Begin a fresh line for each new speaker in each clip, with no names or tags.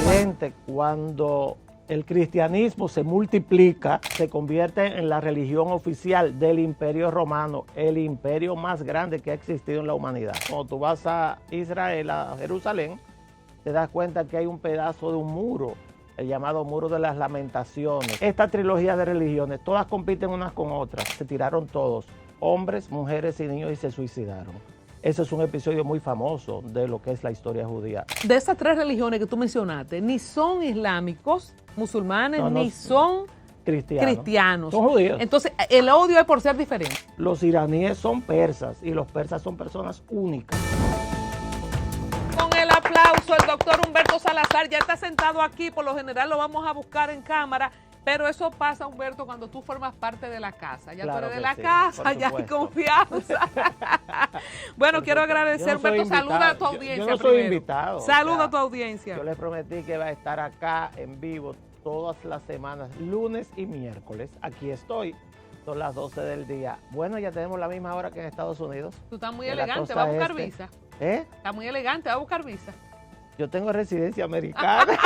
evidente cuando el cristianismo se multiplica, se convierte en la religión oficial del Imperio Romano, el imperio más grande que ha existido en la humanidad. Cuando tú vas a Israel, a Jerusalén, te das cuenta que hay un pedazo de un muro, el llamado Muro de las Lamentaciones. Esta trilogía de religiones, todas compiten unas con otras. Se tiraron todos, hombres, mujeres y niños, y se suicidaron. Ese es un episodio muy famoso de lo que es la historia judía.
De esas tres religiones que tú mencionaste, ni son islámicos, musulmanes, ni son cristianos.
Son judíos.
Entonces, el odio es por ser diferente.
Los iraníes son persas y los persas son personas únicas.
Con el aplauso, el doctor Humberto Salazar ya está sentado aquí. Por lo general lo vamos a buscar en cámara. Pero eso pasa, Humberto, cuando tú formas parte de la casa. Ya
Claro
tú eres de
que
la
sí,
casa, ya hay confianza. Bueno, quiero agradecer, Humberto, saluda a tu audiencia.
Yo no soy
primero.
invitado.
Saluda a tu audiencia.
Yo les prometí que iba a estar acá en vivo todas las semanas, lunes y miércoles. Aquí estoy, son las 12 del día. Bueno, ya tenemos la misma hora que en Estados Unidos.
Tú estás muy elegante, va a buscar visa. Está muy elegante, va a buscar visa.
Yo tengo residencia americana.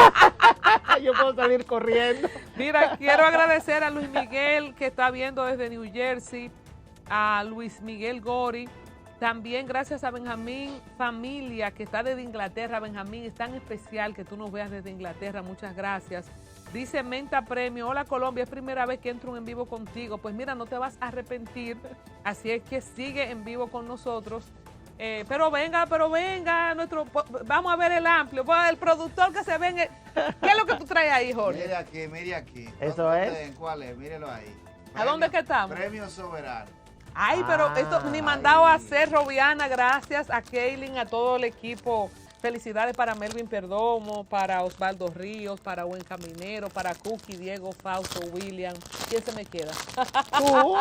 Yo puedo salir corriendo.
Mira, quiero agradecer a Luis Miguel, que está viendo desde New Jersey, a Luis Miguel Gori. También gracias a Benjamín Familia, que está desde Inglaterra. Benjamín, es tan especial que tú nos veas desde Inglaterra. Muchas gracias. Dice Menta Premio, hola Colombia, es primera vez que entro en vivo contigo. Pues mira, no te vas a arrepentir. Así es que sigue en vivo con nosotros. Pero venga, vamos a ver el amplio. El productor que se venga. ¿Qué es lo que tú traes ahí, Jorge?
Mire aquí.
¿Eso es?
¿Cuál es? Mírelo ahí.
¿A dónde que estamos?
Premio Soberano.
Ay, pero esto ni mandado a hacer, Robiana. Gracias a Kaylin, a todo el equipo. Felicidades para Melvin Perdomo, para Osvaldo Ríos, para Buen Caminero, para Cookie, Diego, Fausto, William. ¿Quién se me queda?
Tú,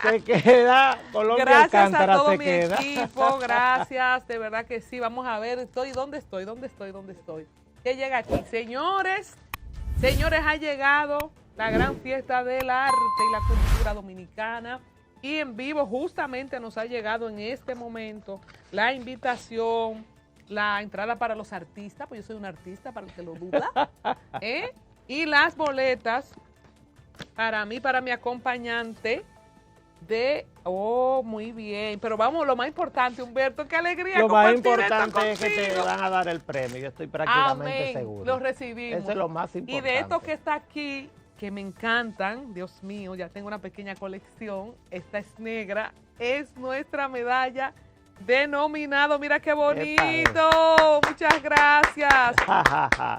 te queda, Colombia
gracias
Alcántara
a todo
te
mi
queda.
equipo, gracias, de verdad que sí. Vamos a ver, ¿dónde estoy? ¿Qué llega aquí? Señores, ha llegado la gran fiesta del arte y la cultura dominicana. Y en vivo justamente nos ha llegado en este momento la invitación, la entrada para los artistas, pues yo soy un artista, para el que lo duda, y las boletas para mí, para mi acompañante muy bien, pero vamos, lo más importante, Humberto, qué alegría.
Lo más importante es que te van a dar el premio, yo estoy prácticamente seguro.
Lo recibimos.
Eso es lo más importante.
Y de esto que está aquí, que me encantan, Dios mío, ya tengo una pequeña colección, esta es negra, es nuestra medalla denominado, mira qué bonito, muchas gracias.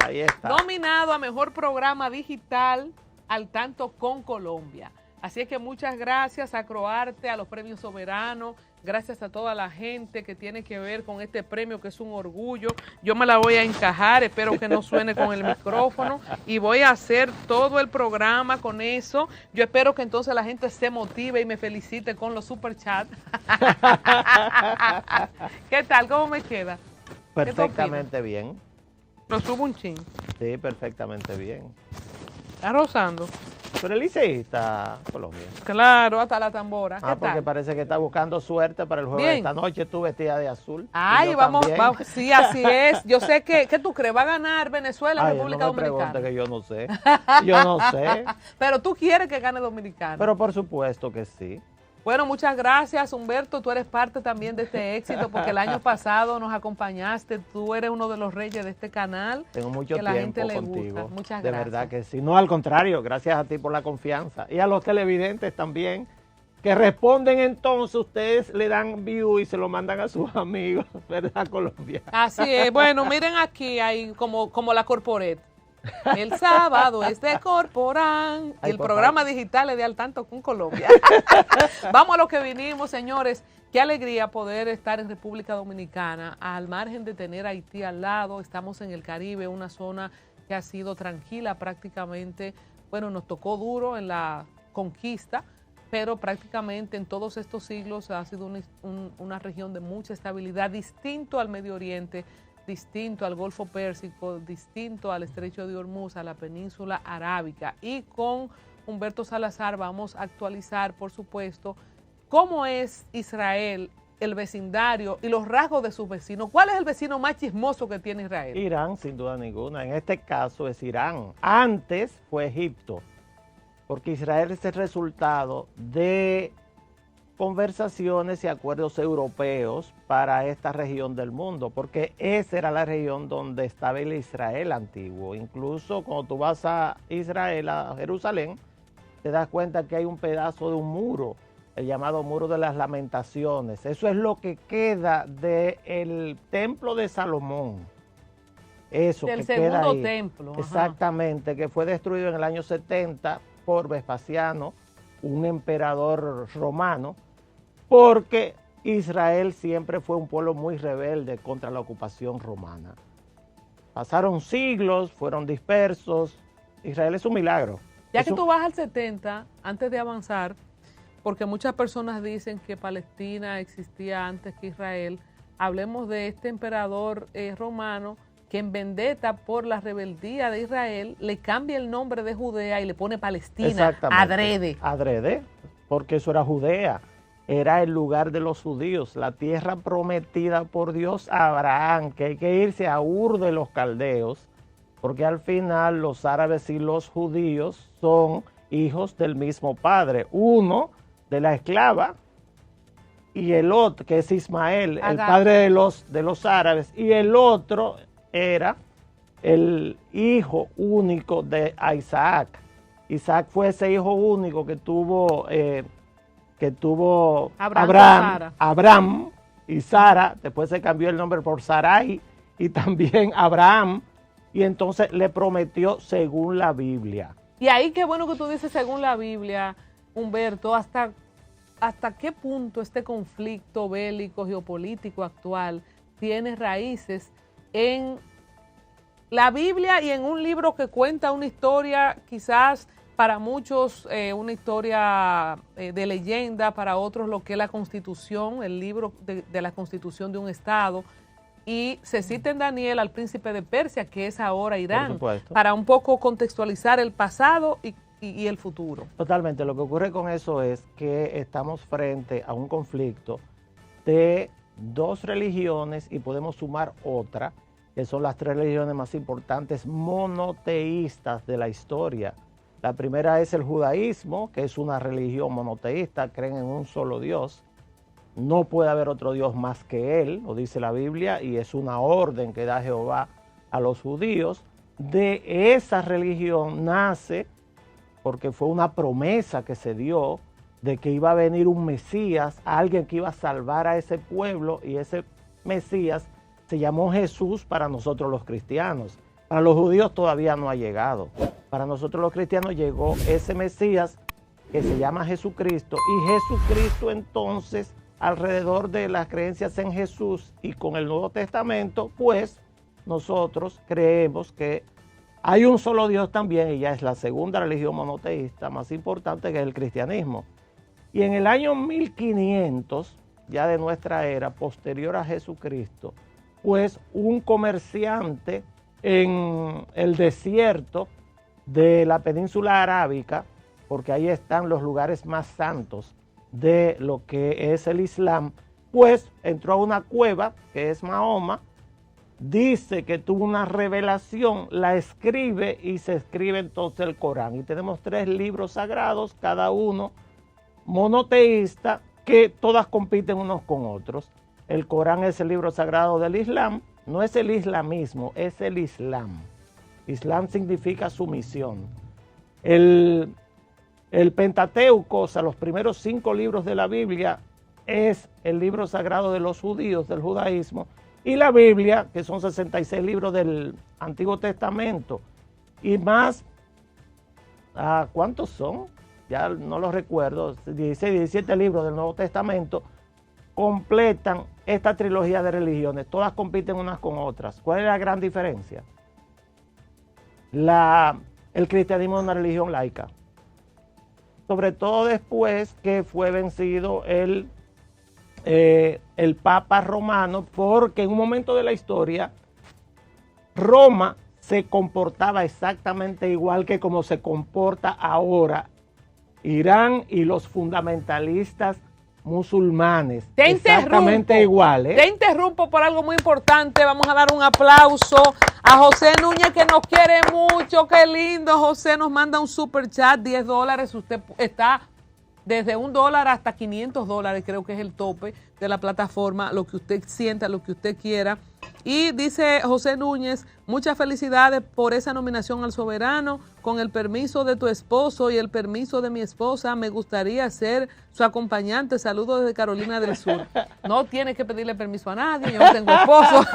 Ahí está.
Nominado a Mejor Programa Digital al tanto con Colombia. Así es que muchas gracias a Croarte, a los Premios Soberanos, gracias a toda la gente que tiene que ver con este premio, que es un orgullo. Yo me la voy a encajar, espero que no suene con el micrófono, y voy a hacer todo el programa con eso. Yo espero que entonces la gente se motive y me felicite con los superchats. ¿Qué tal? ¿Cómo me queda?
Perfectamente bien.
Lo subo un chin.
Sí, perfectamente bien.
¿Está rozando?
Tú eres liceísta, Colombia.
Claro, hasta la tambora. ¿Qué
Porque
tal?
parece que está buscando suerte para el juego de esta noche. Tú vestida de azul.
Ay, vamos, sí, así es. Yo sé que, ¿qué tú crees? ¿Va a ganar Venezuela, República
no me
Dominicana?
pregunte, que yo no sé. Yo no sé.
Pero tú quieres que gane Dominicana.
Pero por supuesto que sí.
Bueno, muchas gracias, Humberto. Tú eres parte también de este éxito, porque el año pasado nos acompañaste. Tú eres uno de los reyes de este canal.
Tengo mucho
tiempo
tiempo
gente le
contigo.
gusta. Muchas
de
gracias.
verdad que sí. No, al contrario, gracias a ti por la confianza. Y a los televidentes también, que responden entonces, ustedes le dan view y se lo mandan a sus amigos, ¿verdad, Colombia?
Así es. Bueno, miren aquí, hay como la corporate. El sábado es de Corporán. Y el programa digital es de Al Tanto con Colombia. Vamos a lo que vinimos, señores. Qué alegría poder estar en República Dominicana, al margen de tener Haití al lado. Estamos en el Caribe, una zona que ha sido tranquila prácticamente. Bueno, nos tocó duro en la conquista, pero prácticamente en todos estos siglos ha sido una región de mucha estabilidad, distinto al Medio Oriente, distinto al Golfo Pérsico, distinto al Estrecho de Hormuz, a la península arábica. Y con Humberto Salazar vamos a actualizar, por supuesto, cómo es Israel el vecindario y los rasgos de sus vecinos. ¿Cuál es el vecino más chismoso que tiene Israel?
Irán, sin duda ninguna. En este caso es Irán. Antes fue Egipto, porque Israel es el resultado de conversaciones y acuerdos europeos para esta región del mundo, porque esa era la región donde estaba el Israel antiguo. Incluso cuando tú vas a Israel, a Jerusalén, te das cuenta que hay un pedazo de un muro, el llamado Muro de las Lamentaciones. Eso es lo que queda del templo de Salomón. Eso
del
que
segundo
queda ahí.
templo. Ajá.
Exactamente, que fue destruido en el año 70 por Vespasiano, un emperador romano, porque Israel siempre fue un pueblo muy rebelde contra la ocupación romana. Pasaron siglos, fueron dispersos. Israel es un milagro.
Ya que tú vas al 70, antes de avanzar, porque muchas personas dicen que Palestina existía antes que Israel, hablemos de este emperador romano que en vendetta por la rebeldía de Israel le cambia el nombre de Judea y le pone Palestina, adrede.
Adrede, porque eso era Judea, era el lugar de los judíos, la tierra prometida por Dios a Abraham, que hay que irse a Ur de los caldeos, porque al final los árabes y los judíos son hijos del mismo padre, uno de la esclava y el otro, que es Ismael, el padre de los árabes, y el otro era el hijo único de Isaac. Isaac fue ese hijo único que tuvo Abraham y Sara, después se cambió el nombre por Sarai y también Abraham, y entonces le prometió según la Biblia.
Y ahí qué bueno que tú dices según la Biblia, Humberto, ¿hasta qué punto este conflicto bélico geopolítico actual tiene raíces en la Biblia y en un libro que cuenta una historia quizás para muchos una historia de leyenda, para otros lo que es la Constitución, el libro de la Constitución de un Estado, y se cita en Daniel al príncipe de Persia, que es ahora Irán, para un poco contextualizar el pasado y el futuro?
Totalmente, lo que ocurre con eso es que estamos frente a un conflicto de dos religiones y podemos sumar otra, que son las tres religiones más importantes monoteístas de la historia. La primera es el judaísmo, que es una religión monoteísta, creen en un solo Dios. No puede haber otro Dios más que Él, lo dice la Biblia, y es una orden que da Jehová a los judíos. De esa religión nace, porque fue una promesa que se dio, de que iba a venir un Mesías, alguien que iba a salvar a ese pueblo, y ese Mesías se llamó Jesús para nosotros los cristianos. Para los judíos todavía no ha llegado. Para nosotros los cristianos llegó ese Mesías que se llama Jesucristo, y Jesucristo entonces, alrededor de las creencias en Jesús y con el Nuevo Testamento, pues nosotros creemos que hay un solo Dios también, y ya es la segunda religión monoteísta más importante, que es el cristianismo. Y en el año 1500, ya de nuestra era, posterior a Jesucristo, pues un comerciante en el desierto de la península arábica, porque ahí están los lugares más santos de lo que es el Islam, pues entró a una cueva, que es Mahoma, dice que tuvo una revelación, la escribe y se escribe entonces el Corán. Y tenemos tres libros sagrados, cada uno monoteísta, que todas compiten unos con otros. El Corán es el libro sagrado del Islam, no es el islamismo, es el Islam. Islam significa sumisión. El Pentateuco, o sea, los primeros 5 libros de la Biblia, es el libro sagrado de los judíos, del judaísmo, y la Biblia, que son 66 libros del Antiguo Testamento, y más, ¿cuántos son? Ya no los recuerdo, 16, 17 libros del Nuevo Testamento, completan esta trilogía de religiones, todas compiten unas con otras. ¿Cuál es la gran diferencia? El cristianismo es una religión laica, sobre todo después que fue vencido el Papa romano, porque en un momento de la historia Roma se comportaba exactamente igual que como se comporta ahora Irán y los fundamentalistas musulmanes
Te
exactamente
interrumpo.
iguales.
Te interrumpo por algo muy importante. Vamos a dar un aplauso a José Núñez, que nos quiere mucho. Qué lindo. José nos manda un super chat, $10. Usted está desde $1 hasta $500, creo que es el tope de la plataforma, lo que usted sienta, lo que usted quiera. Y dice José Núñez, muchas felicidades por esa nominación al Soberano. Con el permiso de tu esposo y el permiso de mi esposa, me gustaría ser su acompañante. Saludos desde Carolina del Sur. No tiene que pedirle permiso a nadie, yo no tengo esposo.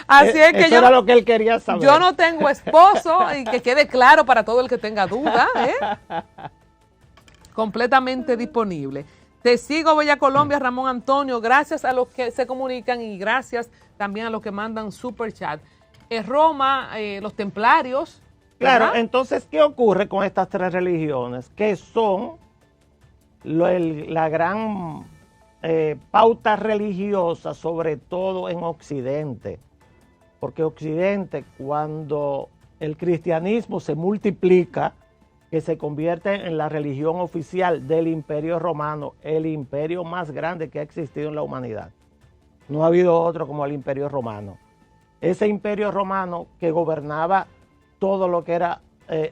Así es que
Eso era lo que él quería saber.
yo no tengo esposo, y que quede claro para todo el que tenga duda, completamente disponible. Te sigo, Bella Colombia, Ramón Antonio. Gracias a los que se comunican y gracias también a los que mandan super chat. Roma, los templarios.
Claro,
¿verdad?
entonces, ¿qué ocurre con estas tres religiones? Que son la gran pauta religiosa, sobre todo en Occidente. Porque Occidente, cuando el cristianismo se multiplica, que se convierte en la religión oficial del Imperio Romano, el imperio más grande que ha existido en la humanidad. No ha habido otro como el Imperio Romano. Ese Imperio Romano que gobernaba todo lo que era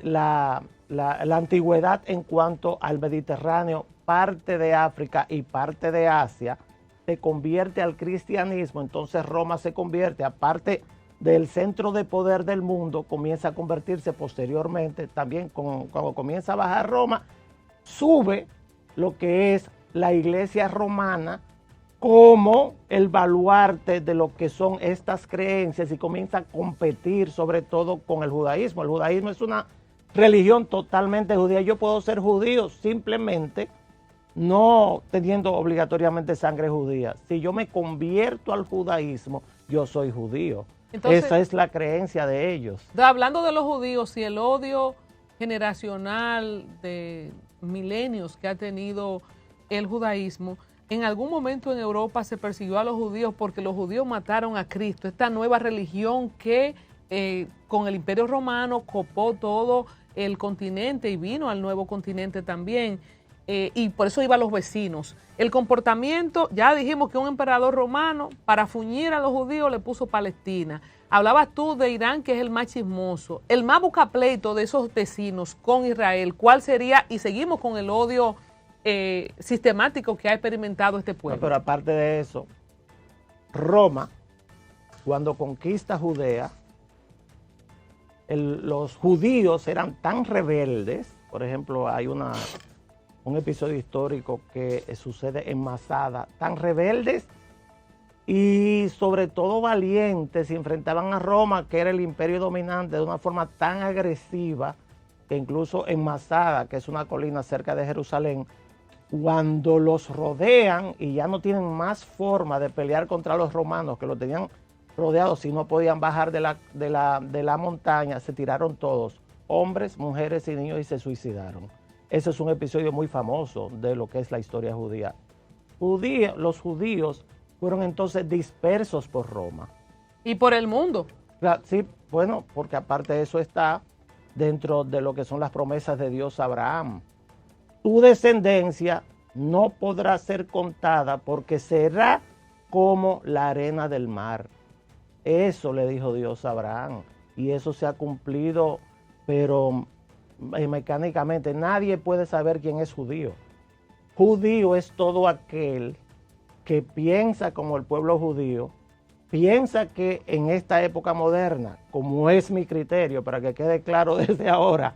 la antigüedad en cuanto al Mediterráneo, parte de África y parte de Asia, se convierte al cristianismo. Entonces Roma se convierte, aparte del centro de poder del mundo, comienza a convertirse posteriormente, también cuando comienza a bajar Roma, sube lo que es la iglesia romana como el baluarte de lo que son estas creencias y comienza a competir sobre todo con el judaísmo. El judaísmo es una religión totalmente judía. Yo puedo ser judío simplemente no teniendo obligatoriamente sangre judía. Si yo me convierto al judaísmo, yo soy judío.
Entonces,
esa es la creencia de ellos.
Hablando de los judíos y el odio generacional de milenios que ha tenido el judaísmo, en algún momento en Europa se persiguió a los judíos porque los judíos mataron a Cristo, esta nueva religión que con el Imperio Romano copó todo el continente y vino al nuevo continente también. Y por eso iba a los vecinos. El comportamiento, ya dijimos que un emperador romano, para fuñir a los judíos, le puso Palestina. Hablabas tú de Irán, que es el más chismoso. El más buscapleito de esos vecinos con Israel, ¿cuál sería? Y seguimos con el odio sistemático que ha experimentado este pueblo.
No, pero aparte de eso, Roma, cuando conquista Judea, los judíos eran tan rebeldes. Por ejemplo, hay un episodio histórico que sucede en Masada, tan rebeldes y sobre todo valientes, se enfrentaban a Roma, que era el imperio dominante, de una forma tan agresiva, que incluso en Masada, que es una colina cerca de Jerusalén, cuando los rodean y ya no tienen más forma de pelear contra los romanos, que los tenían rodeados y no podían bajar de la montaña, se tiraron todos, hombres, mujeres y niños, y se suicidaron. Ese es un episodio muy famoso de lo que es la historia judía. Los judíos fueron entonces dispersos por Roma.
Y por el mundo.
Sí, bueno, porque aparte de eso está dentro de lo que son las promesas de Dios a Abraham. Tu descendencia no podrá ser contada porque será como la arena del mar. Eso le dijo Dios a Abraham y eso se ha cumplido, pero mecánicamente. Nadie puede saber quién es judío. Judío es todo aquel que piensa como el pueblo judío, piensa que en esta época moderna, como es mi criterio, para que quede claro desde ahora,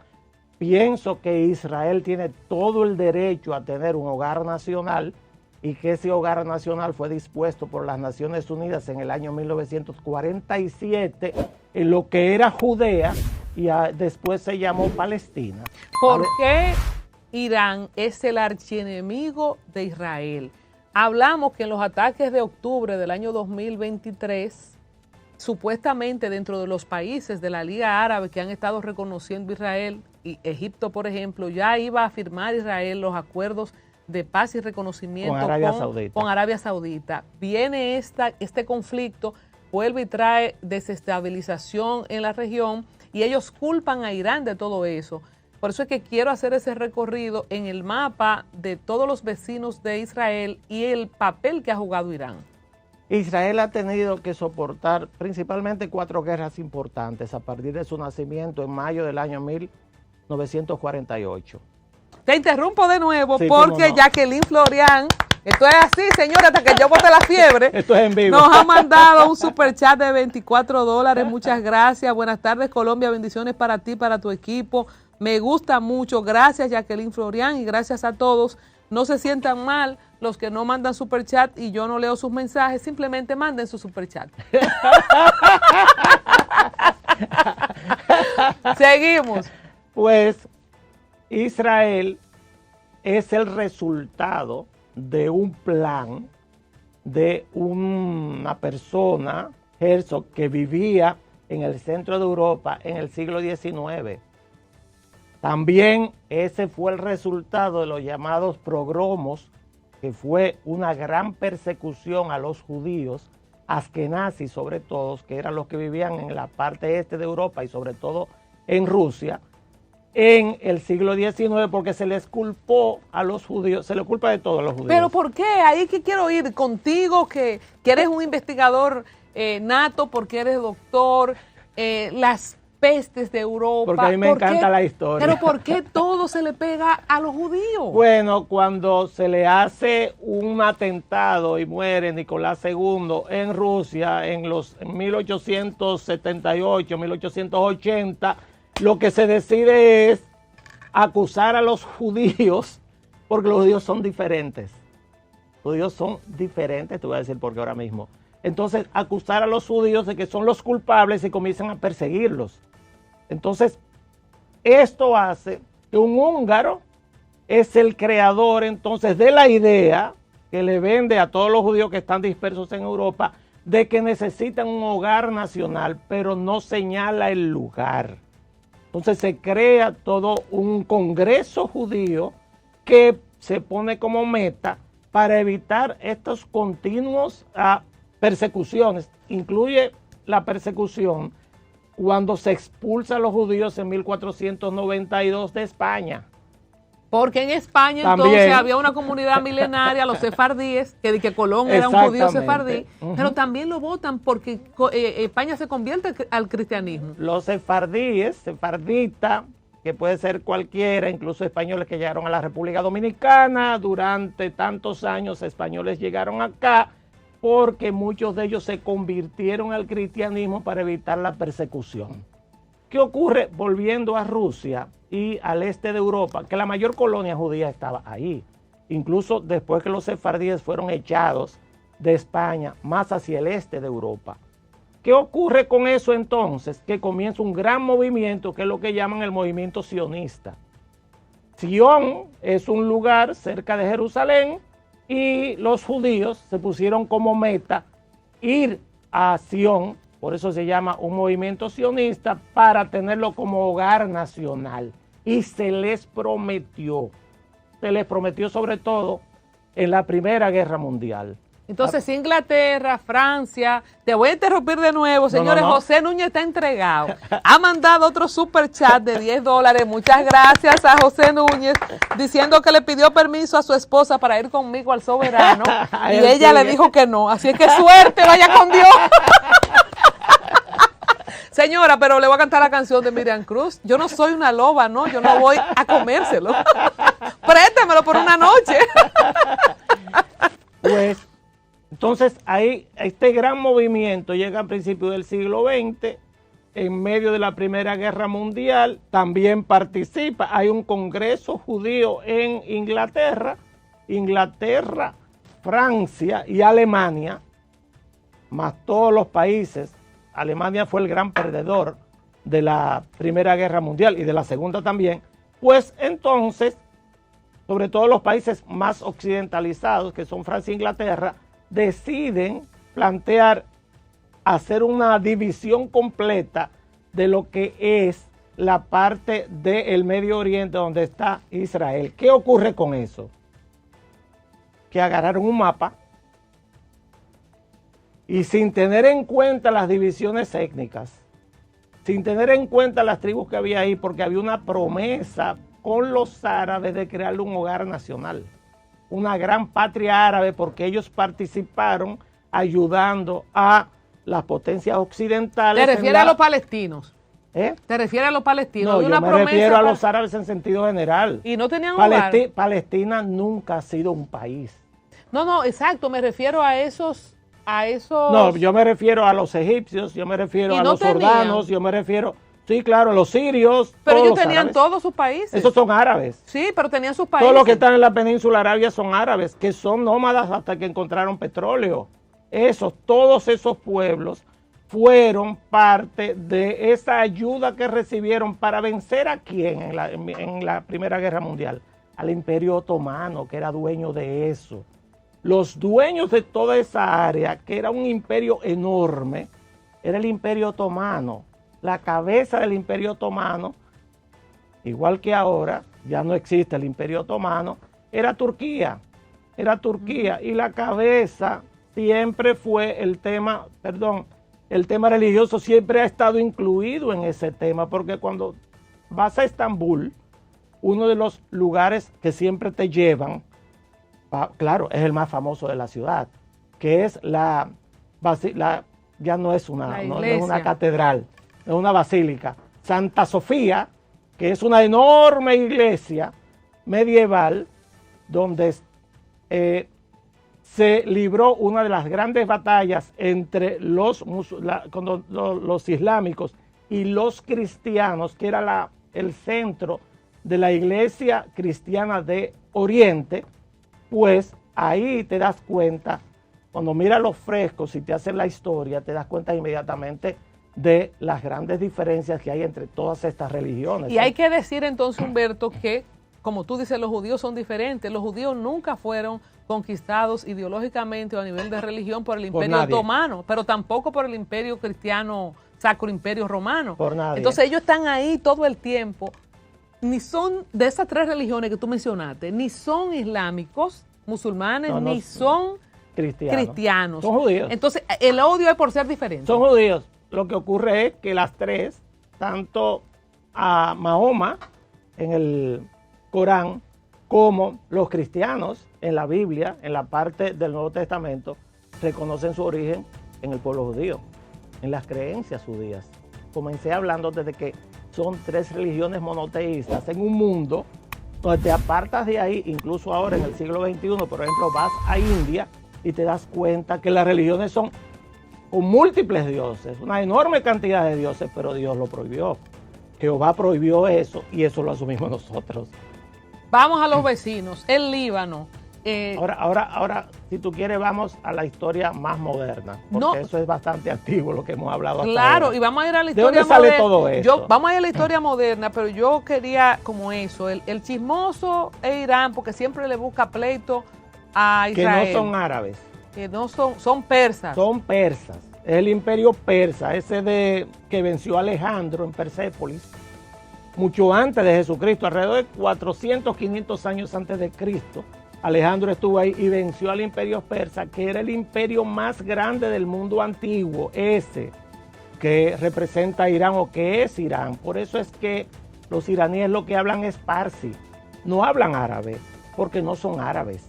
pienso que Israel tiene todo el derecho a tener un hogar nacional y que ese hogar nacional fue dispuesto por las Naciones Unidas en el año 1947 en lo que era Judea y después se llamó Palestina.
¿Por qué Irán es el archienemigo de Israel? Hablamos que en los ataques de octubre del año 2023, supuestamente dentro de los países de la Liga Árabe que han estado reconociendo Israel, y Egipto, por ejemplo, ya iba a firmar Israel los acuerdos de paz y reconocimiento con Arabia Saudita. Viene este conflicto, vuelve y trae desestabilización en la región y ellos culpan a Irán de todo eso. Por eso es que quiero hacer ese recorrido en el mapa de todos los vecinos de Israel y el papel que ha jugado Irán.
Israel ha tenido que soportar principalmente 4 guerras importantes a partir de su nacimiento en mayo del año 1948.
Te interrumpo de nuevo
Sí,
porque
no.
Jacqueline Florian, esto es así, señora, hasta que yo bote la fiebre.
Esto es en vivo.
Nos ha mandado un superchat de $24. Muchas gracias. Buenas tardes, Colombia. Bendiciones para ti, para tu equipo. Me gusta mucho. Gracias, Jacqueline Florian, y gracias a todos. No se sientan mal los que no mandan superchat y yo no leo sus mensajes. Simplemente manden su superchat. Seguimos.
Pues Israel es el resultado de un plan de una persona, Herzog, que vivía en el centro de Europa en el siglo XIX. También ese fue el resultado de los llamados pogromos, que fue una gran persecución a los judíos, askenazis sobre todo, que eran los que vivían en la parte este de Europa y sobre todo en Rusia, en el siglo XIX, porque se les culpó a los judíos, se les culpa de todo a los judíos.
¿Pero por qué? Ahí que quiero ir contigo, que eres un investigador nato, porque eres doctor, las pestes de Europa.
Porque a mí me encanta la historia.
Pero ¿por qué todo se le pega a los judíos?
Bueno, cuando se le hace un atentado y muere Nicolás II en Rusia en 1878, 1880, lo que se decide es acusar a los judíos, porque los judíos son diferentes. Los judíos son diferentes, te voy a decir por qué ahora mismo. Entonces, acusar a los judíos de que son los culpables y comienzan a perseguirlos. Entonces, esto hace que un húngaro es el creador entonces de la idea que le vende a todos los judíos que están dispersos en Europa de que necesitan un hogar nacional, pero no señala el lugar. Entonces se crea todo un congreso judío que se pone como meta para evitar estos continuos persecuciones. Incluye la persecución cuando se expulsa a los judíos en 1492 de España.
Porque en España
También.
entonces había una comunidad milenaria, los sefardíes, que Colón era un judío sefardí, pero también lo votan porque España se convierte al cristianismo.
Los sefardíes, sefardita, que puede ser cualquiera, incluso españoles que llegaron a la República Dominicana, durante tantos años españoles llegaron acá, porque muchos de ellos se convirtieron al cristianismo para evitar la persecución. ¿Qué ocurre? Volviendo a Rusia y al este de Europa, que la mayor colonia judía estaba ahí. Incluso después que los sefardíes fueron echados de España, más hacia el este de Europa. ¿Qué ocurre con eso entonces? Que comienza un gran movimiento, que es lo que llaman el movimiento sionista. Sion es un lugar cerca de Jerusalén, y los judíos se pusieron como meta ir a Sion, por eso se llama un movimiento sionista, para tenerlo como hogar nacional. Y se les prometió sobre todo en la Primera Guerra Mundial.
Entonces, Inglaterra, Francia, te voy a interrumpir de nuevo, señores.
No.
José Núñez está entregado. Ha mandado otro super chat de $10. Muchas gracias a José Núñez, diciendo que le pidió permiso a su esposa para ir conmigo al Soberano y ella le dijo que no. Así es que suerte, vaya con Dios. Señora, pero le voy a cantar la canción de Miriam Cruz. Yo no soy una loba, ¿no? Yo no voy a comérselo. Préstemelo por una noche.
Pues, entonces ahí este gran movimiento llega a principios del siglo XX, en medio de la Primera Guerra Mundial, también participa. Hay un congreso judío en Inglaterra, Francia y Alemania, más todos los países. Alemania fue el gran perdedor de la Primera Guerra Mundial y de la Segunda también. Pues entonces, sobre todo los países más occidentalizados, que son Francia e Inglaterra, deciden plantear hacer una división completa de lo que es la parte del Medio Oriente donde está Israel. ¿Qué ocurre con eso? Que agarraron un mapa y sin tener en cuenta las divisiones étnicas, sin tener en cuenta las tribus que había ahí, porque había una promesa con los árabes de crearle un hogar nacional, una gran patria árabe, porque ellos participaron ayudando a las potencias occidentales.
¿Te refieres a los palestinos?
¿Eh?
¿Te refieres a los palestinos?
No,
Hay
yo
una
me
promesa
refiero a
para-
los árabes en sentido general.
Y no tenían hogar.
Palestina nunca ha sido un país.
No, exacto, me refiero a esos...
No, yo me refiero a los egipcios, yo me refiero
¿Y
a
no
los
tenían?
jordanos, yo me refiero, sí, claro, a los sirios.
Pero
todos
ellos
los
tenían
árabes.
todos sus países.
Esos son árabes.
Sí, pero tenían sus países.
Todos los que están en la península arábiga son árabes, que son nómadas hasta que encontraron petróleo. Todos esos pueblos fueron parte de esa ayuda que recibieron para vencer a quién en la Primera Guerra Mundial, al Imperio Otomano, que era dueño de eso. Los dueños de toda esa área, que era un imperio enorme, era el Imperio Otomano. La cabeza del Imperio Otomano, igual que ahora, ya no existe el Imperio Otomano, era Turquía. Y la cabeza siempre fue el tema religioso siempre ha estado incluido en ese tema, porque cuando vas a Estambul, uno de los lugares que siempre te llevan, claro, es el más famoso de la ciudad, que es ya no es no es una catedral, es una basílica, Santa Sofía, que es una enorme iglesia medieval donde se libró una de las grandes batallas entre los islámicos y los cristianos, que era el centro de la iglesia cristiana de Oriente. Pues ahí te das cuenta, cuando miras los frescos y te hacen la historia, te das cuenta inmediatamente de las grandes diferencias que hay entre todas estas religiones.
Y hay que decir entonces, Humberto, que como tú dices, los judíos son diferentes. Los judíos nunca fueron conquistados ideológicamente o a nivel de religión por el Imperio Otomano, pero tampoco por el Imperio Cristiano, Sacro Imperio Romano.
Por nadie.
Entonces ellos están ahí todo el tiempo. Ni son de esas tres religiones que tú mencionaste, ni son islámicos, musulmanes, ni son cristianos.
Son judíos.
Entonces el odio es por ser diferente.
Son judíos. Lo que ocurre es que las tres, tanto a Mahoma en el Corán como los cristianos en la Biblia, en la parte del Nuevo Testamento, reconocen su origen en el pueblo judío, en las creencias judías. Comencé hablando desde que son tres religiones monoteístas en un mundo donde te apartas de ahí, incluso ahora en el siglo XXI, por ejemplo, vas a India y te das cuenta que las religiones son con múltiples dioses, una enorme cantidad de dioses, pero Dios lo prohibió. Jehová prohibió eso y eso lo asumimos nosotros.
Vamos a los vecinos, el Líbano.
Ahora, si tú quieres, vamos a la historia más moderna, porque eso es bastante antiguo lo que hemos hablado hasta
Claro,
ahora.
y vamos a ir a la historia
moderna. ¿De dónde sale todo esto?
Vamos a ir a la historia moderna, pero yo quería como eso, el chismoso es Irán, porque siempre le busca pleito a Israel.
Que no son árabes.
Que no son persas.
Son persas. Es el imperio persa, que venció a Alejandro en Persépolis, mucho antes de Jesucristo, alrededor de 400, 500 años antes de Cristo. Alejandro estuvo ahí y venció al imperio persa, que era el imperio más grande del mundo antiguo, ese que representa a Irán o que es Irán. Por eso es que los iraníes lo que hablan es parsi, no hablan árabe, porque no son árabes.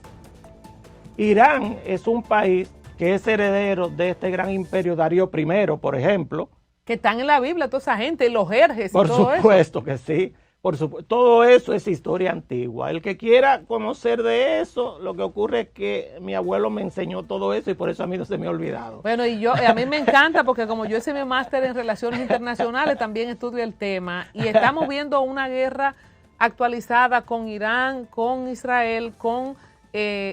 Irán es un país que es heredero de este gran imperio Darío I, por ejemplo.
Que están en la Biblia toda esa gente, los Jerjes y
por
todo
supuesto
eso.
Que sí. Por supuesto, todo eso es historia antigua. El que quiera conocer de eso, lo que ocurre es que mi abuelo me enseñó todo eso y por eso a mí no se me ha olvidado.
Bueno, y a mí me encanta porque como yo hice mi máster en Relaciones Internacionales, también estudio el tema y estamos viendo una guerra actualizada con Irán, con Israel, con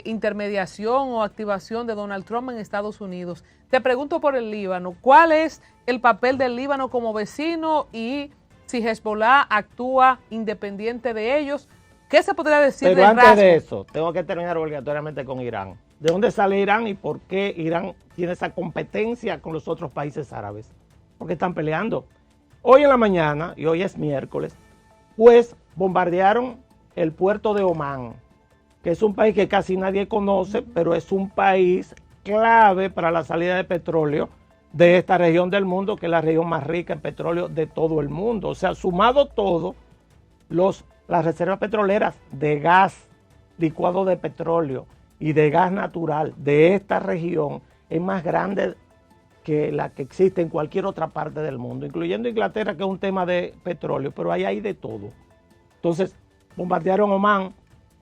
intermediación o activación de Donald Trump en Estados Unidos. Te pregunto por el Líbano, ¿cuál es el papel del Líbano como vecino y si Hezbollah actúa independiente de ellos? ¿Qué se podría decir
Pero
de
antes
rasgos?
de eso, tengo que terminar obligatoriamente con Irán. ¿De dónde sale Irán y por qué Irán tiene esa competencia con los otros países árabes? Porque están peleando. Hoy en la mañana, y hoy es miércoles, pues bombardearon el puerto de Omán, que es un país que casi nadie conoce, pero es un país clave para la salida de petróleo de esta región del mundo, que es la región más rica en petróleo de todo el mundo. O sea, sumado todo, las reservas petroleras de gas licuado de petróleo y de gas natural de esta región es más grande que la que existe en cualquier otra parte del mundo, incluyendo Inglaterra, que es un tema de petróleo, pero ahí hay de todo. Entonces, bombardearon Omán,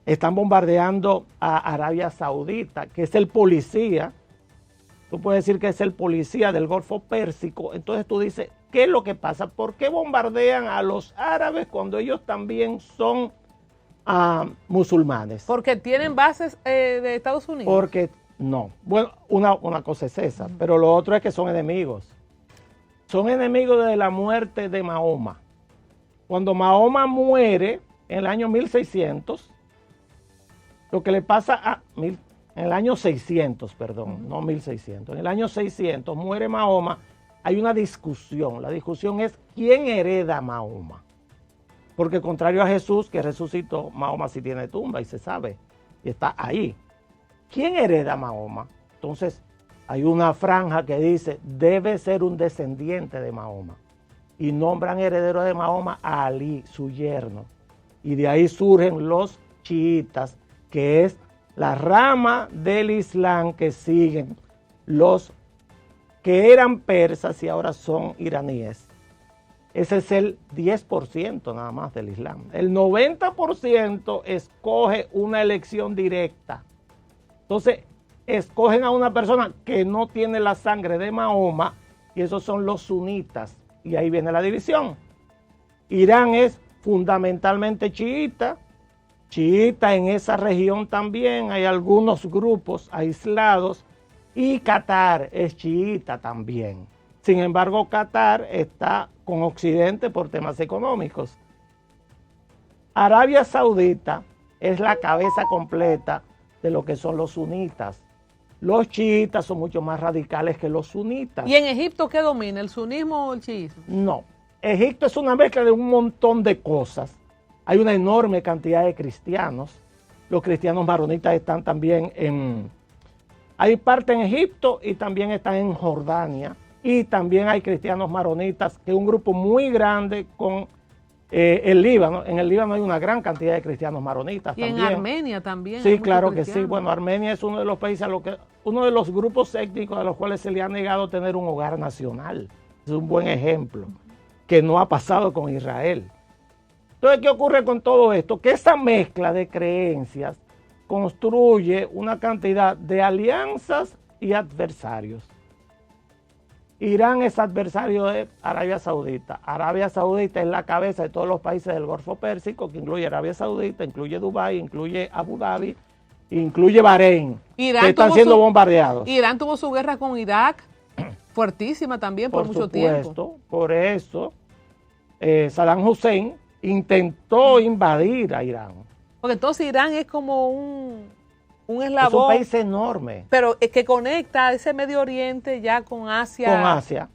están bombardeando a Arabia Saudita, que es el policía. Tú puedes decir que es el policía del Golfo Pérsico. Entonces tú dices, ¿qué es lo que pasa? ¿Por qué bombardean a los árabes cuando ellos también son musulmanes?
Porque tienen bases de Estados Unidos.
Porque no. Bueno, una cosa es esa, pero lo otro es que son enemigos. Son enemigos de la muerte de Mahoma. Cuando Mahoma muere en el año 1600, lo que le pasa en el año 600, perdón, no 1600, en el año 600 muere Mahoma, hay una discusión. La discusión es quién hereda a Mahoma. Porque contrario a Jesús, que resucitó, Mahoma sí tiene tumba y se sabe, y está ahí. ¿Quién hereda a Mahoma? Entonces, hay una franja que dice, debe ser un descendiente de Mahoma. Y nombran heredero de Mahoma a Ali, su yerno. Y de ahí surgen los chiitas, que es la rama del Islam que siguen los que eran persas y ahora son iraníes. Ese es el 10% nada más del Islam. El 90% escoge una elección directa. Entonces, escogen a una persona que no tiene la sangre de Mahoma, y esos son los sunitas. Y ahí viene la división. Irán es fundamentalmente chiita. Chiita en esa región también. Hay algunos grupos aislados. Y Qatar es chiita también. Sin embargo, Qatar está con Occidente por temas económicos. Arabia Saudita es la cabeza completa de lo que son los sunitas. Los chiitas son mucho más radicales que los sunitas.
¿Y en Egipto qué domina, el sunismo o el chiismo?
No, Egipto es una mezcla de un montón de cosas. Hay una enorme cantidad de cristianos. Los cristianos maronitas están también hay parte en Egipto y también están en Jordania. Y también hay cristianos maronitas, que es un grupo muy grande con el Líbano. En el Líbano hay una gran cantidad de cristianos maronitas.
Y
también.
En Armenia también.
Sí, claro que sí. Bueno, Armenia es uno de los países, uno de los grupos étnicos a los cuales se le ha negado tener un hogar nacional. Es un buen ejemplo, que no ha pasado con Israel. Entonces, ¿qué ocurre con todo esto? Que esa mezcla de creencias construye una cantidad de alianzas y adversarios. Irán es adversario de Arabia Saudita. Arabia Saudita es la cabeza de todos los países del Golfo Pérsico, que incluye Arabia Saudita, incluye Dubái, incluye Abu Dhabi, incluye Bahrein, que están siendo bombardeados.
Irán tuvo su guerra con Irak, fuertísima también por mucho tiempo.
Por eso, Saddam Hussein intentó invadir a Irán.
Porque entonces Irán es como un eslabón.
Es un país enorme.
Pero es que conecta ese Medio Oriente ya con Asia.
Con Asia.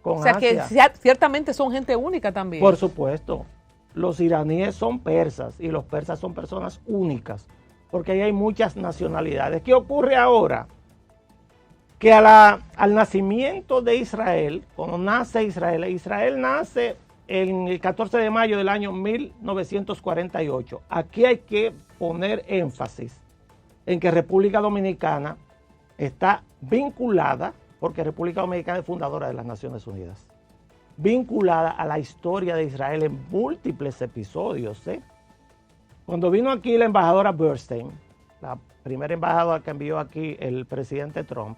O sea que ciertamente son gente única también.
Por supuesto. Los iraníes son persas y los persas son personas únicas, porque ahí hay muchas nacionalidades. ¿Qué ocurre ahora? Que al nacimiento de Israel, cuando nace Israel nace el 14 de mayo del año 1948. Aquí hay que poner énfasis en que República Dominicana está vinculada, porque República Dominicana es fundadora de las Naciones Unidas, vinculada a la historia de Israel en múltiples episodios. Cuando vino aquí la embajadora Bernstein, la primera embajadora que envió aquí el presidente Trump,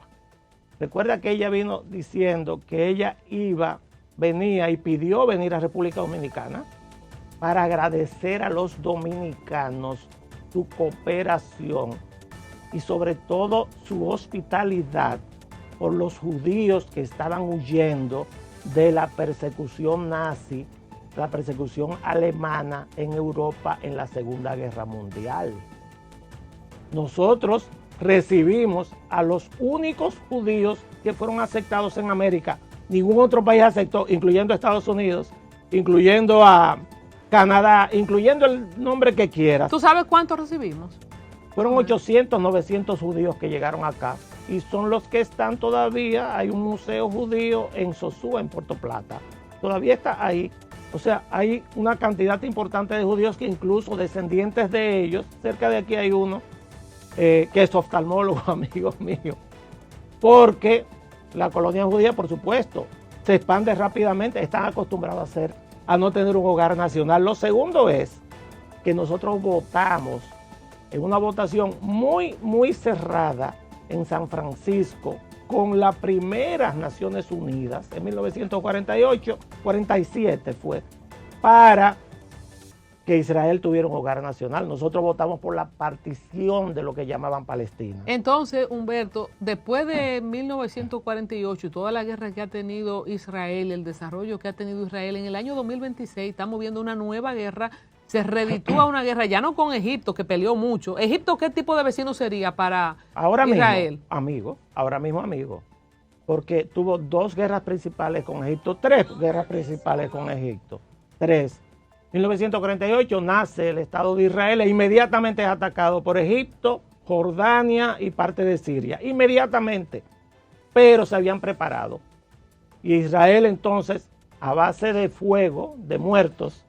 recuerda que ella vino diciendo que ella venía y pidió venir a República Dominicana para agradecer a los dominicanos su cooperación y sobre todo su hospitalidad por los judíos que estaban huyendo de la persecución nazi, la persecución alemana en Europa en la Segunda Guerra Mundial. Nosotros recibimos a los únicos judíos que fueron aceptados en América. Ningún otro país aceptó, incluyendo a Estados Unidos, incluyendo a Canadá, incluyendo el nombre que quieras.
¿Tú sabes cuántos recibimos?
Fueron 800, 900 judíos que llegaron acá y son los que están todavía. Hay un museo judío en Sosúa, en Puerto Plata. Todavía está ahí. O sea, hay una cantidad importante de judíos que incluso descendientes de ellos, cerca de aquí hay uno que es oftalmólogo, amigo mío, porque la colonia judía, por supuesto, se expande rápidamente, están acostumbrados a no tener un hogar nacional. Lo segundo es que nosotros votamos en una votación muy, muy cerrada en San Francisco con las primeras Naciones Unidas en 1948, 47 fue, para que Israel tuviera un hogar nacional. Nosotros votamos por la partición de lo que llamaban Palestina.
Entonces, Humberto, después de 1948 y toda la guerra que ha tenido Israel, el desarrollo que ha tenido Israel, en el año 2026 estamos viendo una nueva guerra. Se reditúa una guerra, ya no con Egipto, que peleó mucho. ¿Egipto qué tipo de vecino sería para Israel?
Ahora mismo amigo, porque tuvo 2 guerras principales con Egipto, 3 guerras principales con Egipto, 3. En 1948 nace el Estado de Israel e inmediatamente es atacado por Egipto, Jordania y parte de Siria, inmediatamente, pero se habían preparado. Y Israel entonces, a base de fuego, de muertos,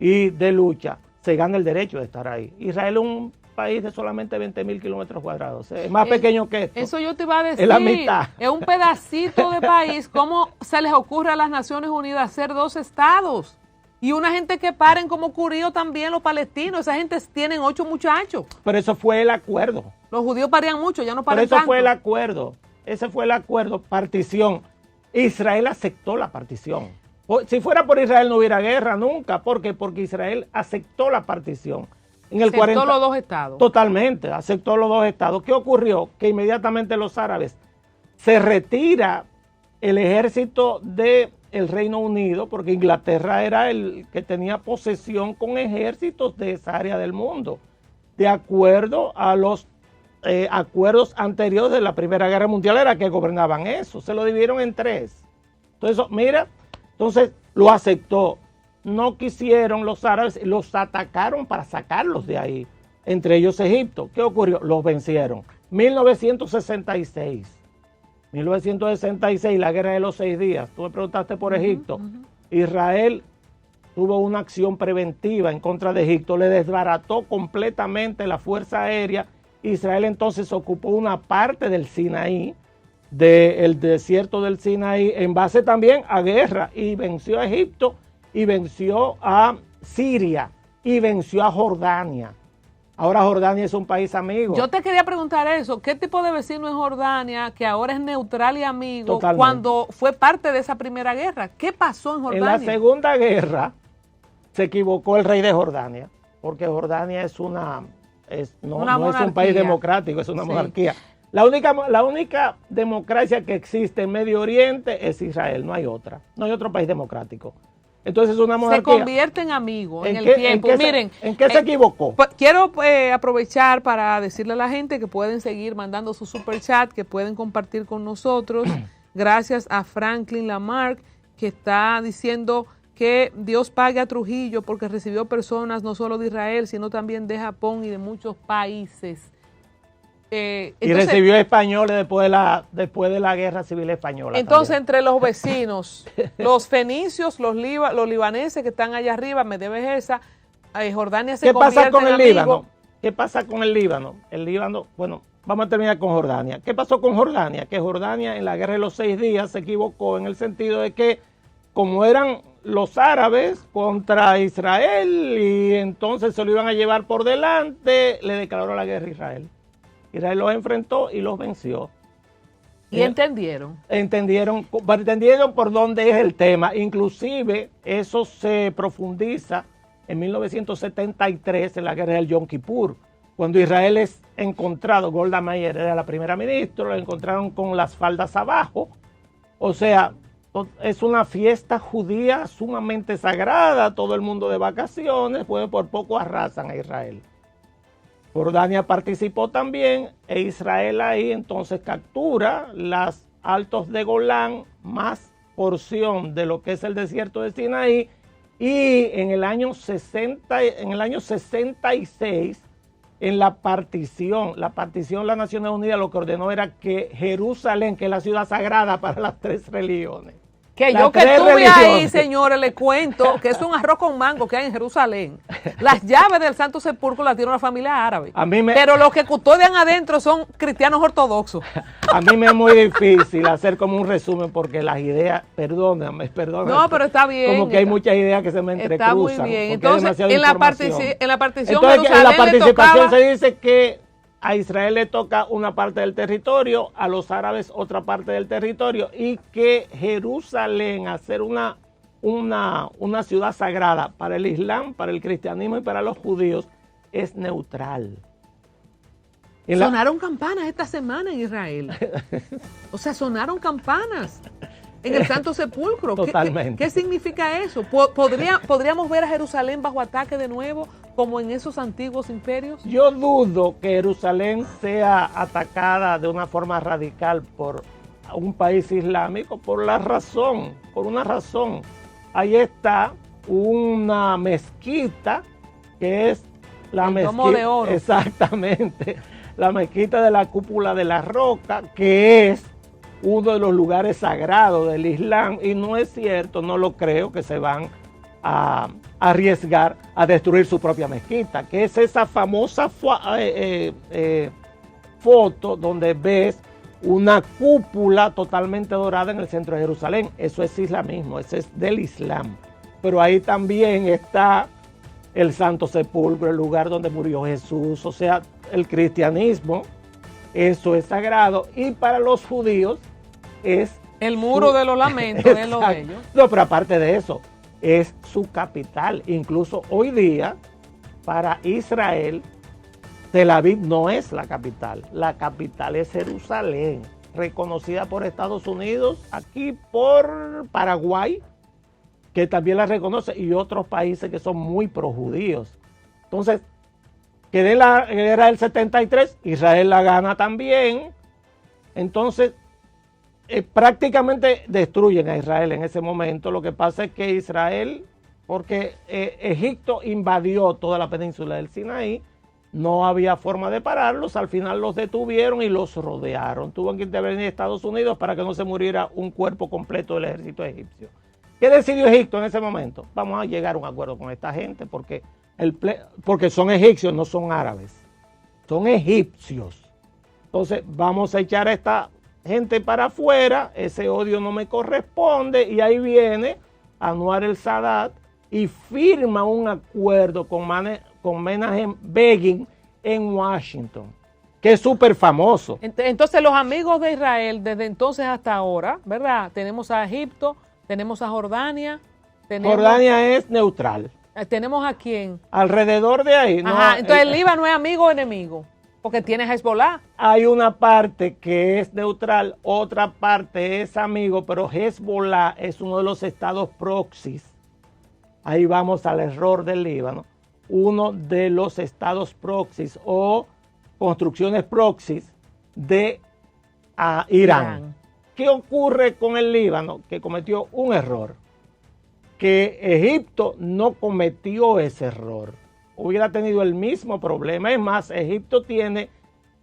y de lucha, se gana el derecho de estar ahí. Israel es un país de solamente 20.000 kilómetros cuadrados, es más pequeño que esto.
Eso yo te iba a decir,
es la mitad.
Es un pedacito de país. ¿Cómo se les ocurre a las Naciones Unidas hacer 2 estados? Y una gente que paren como ocurrió también los palestinos, esa gente tienen 8 muchachos.
Pero eso fue el acuerdo.
Los judíos parían mucho, ya no paran
Pero eso
tanto.
fue el acuerdo, ese fue el acuerdo, partición. Israel aceptó la partición. Si fuera por Israel no hubiera guerra nunca. ¿Por qué? Porque Israel aceptó la partición.
Aceptó los 2 estados.
Totalmente, aceptó los 2 estados. ¿Qué ocurrió? Que inmediatamente los árabes se retira el ejército del Reino Unido, porque Inglaterra era el que tenía posesión con ejércitos de esa área del mundo, de acuerdo a los acuerdos anteriores de la Primera Guerra Mundial, era que gobernaban eso. Se lo dividieron en 3. Entonces, mira... Entonces lo aceptó. No quisieron los árabes, los atacaron para sacarlos de ahí, entre ellos Egipto. ¿Qué ocurrió? Los vencieron. 1966, la guerra de los 6 días. Tú me preguntaste por Egipto. Israel tuvo una acción preventiva en contra de Egipto, le desbarató completamente la fuerza aérea. Israel entonces ocupó una parte del Sinaí, del desierto del Sinaí, en base también a guerra, y venció a Egipto, y venció a Siria, y venció a Jordania. Ahora Jordania es un país amigo.
Yo te quería preguntar eso, ¿qué tipo de vecino es Jordania, que ahora es neutral y amigo,
Totalmente,
cuando fue parte de esa primera guerra? ¿Qué pasó en Jordania?
En la segunda guerra se equivocó el rey de Jordania, porque Jordania no es un país democrático, es una monarquía. La única democracia que existe en Medio Oriente es Israel, no hay otra. No hay otro país democrático. Entonces es una monarquía.
Se convierte en amigo en el tiempo. Miren,
¿en qué se equivocó?
Quiero aprovechar para decirle a la gente que pueden seguir mandando su superchat, que pueden compartir con nosotros. Gracias a Franklin Lamarck, que está diciendo que Dios pague a Trujillo porque recibió personas no solo de Israel, sino también de Japón y de muchos países.
Y recibió españoles después de la guerra civil española.
Entonces,
también.
entre los vecinos, los fenicios, los libaneses que están allá arriba, Medevejeza, Jordania se convierte en amigo.
Líbano? ¿Qué pasa con el Líbano? El Líbano, bueno, vamos a terminar con Jordania. ¿Qué pasó con Jordania? Que Jordania en la guerra de los 6 días se equivocó en el sentido de que, como eran los árabes contra Israel y entonces se lo iban a llevar por delante, le declaró la guerra a Israel. Israel los enfrentó y los venció.
¿Y entendieron?
Entendieron por dónde es el tema. Inclusive eso se profundiza en 1973 en la guerra del Yom Kippur, cuando Israel es encontrado, Golda Meir era la primera ministra, lo encontraron con las faldas abajo. O sea, es una fiesta judía sumamente sagrada, todo el mundo de vacaciones, pues por poco arrasan a Israel. Jordania participó también e Israel ahí entonces captura las altos de Golán, más porción de lo que es el desierto de Sinaí, y en el año 66 en la partición de las Naciones Unidas lo que ordenó era que Jerusalén, que es la ciudad sagrada para las 3 religiones.
Que yo que estuve ahí, señores, le cuento que es un arroz con mango que hay en Jerusalén. Las llaves del Santo Sepulcro las tiene una familia árabe. Pero los que custodian adentro son cristianos ortodoxos.
A mí me es muy difícil hacer como un resumen porque las ideas, perdóname.
No, pero está bien.
Como que hay muchas ideas que se me entrecruzan.
Está muy bien. Entonces, en la partición
Entonces, en la participación
tocaba...
se dice que a Israel le toca una parte del territorio, a los árabes otra parte del territorio, y que Jerusalén, a ser una ciudad sagrada para el Islam, para el cristianismo y para los judíos, es neutral.
Sonaron campanas esta semana en Israel. O sea, sonaron campanas en el Santo Sepulcro.
Totalmente.
¿Qué significa eso? ¿Podríamos ver a Jerusalén bajo ataque de nuevo, como en esos antiguos imperios?
Yo dudo que Jerusalén sea atacada de una forma radical por un país islámico por una razón. Ahí está una mezquita que es la mezquita
de oro.
Exactamente, la mezquita de la cúpula de la roca, que es uno de los lugares sagrados del Islam, y no es cierto, no lo creo, que se van a arriesgar a destruir su propia mezquita, que es esa famosa foto donde ves una cúpula totalmente dorada en el centro de Jerusalén. Eso es islamismo, eso es del Islam. Pero ahí también está el Santo Sepulcro, el lugar donde murió Jesús. O sea, el cristianismo, eso es sagrado, y para los judíos es
el muro de los lamentos, es lo de ellos.
No, pero aparte de eso, es su capital. Incluso hoy día, para Israel, Tel Aviv no es la capital es Jerusalén, reconocida por Estados Unidos, aquí por Paraguay, que también la reconoce, y otros países que son muy projudíos. Entonces, que de la guerra del 73, Israel la gana también. Entonces, prácticamente destruyen a Israel en ese momento. Lo que pasa es que Israel, porque Egipto invadió toda la península del Sinaí, no había forma de pararlos, al final los detuvieron y los rodearon. Tuvo que intervenir Estados Unidos para que no se muriera un cuerpo completo del ejército egipcio. ¿Qué decidió Egipto en ese momento? Vamos a llegar a un acuerdo con esta gente porque son egipcios, no son árabes, son egipcios. Entonces vamos a echar a esta gente para afuera, ese odio no me corresponde, y ahí viene Anwar el Sadat y firma un acuerdo con Menachem Begin en Washington, que es súper famoso.
Entonces los amigos de Israel desde entonces hasta ahora, ¿verdad? Tenemos a Egipto, tenemos a Jordania.
Jordania es neutral.
¿Tenemos a quién?
Alrededor de ahí.
Ajá, entonces el Líbano es amigo o enemigo, porque tiene Hezbollah.
Hay una parte que es neutral, otra parte es amigo, pero Hezbollah es uno de los estados proxies. Ahí vamos al error del Líbano. Uno de los estados proxies o construcciones proxies de Irán. ¿Qué ocurre con el Líbano? Que cometió un error, que Egipto no cometió ese error. Hubiera tenido el mismo problema. Es más, Egipto tiene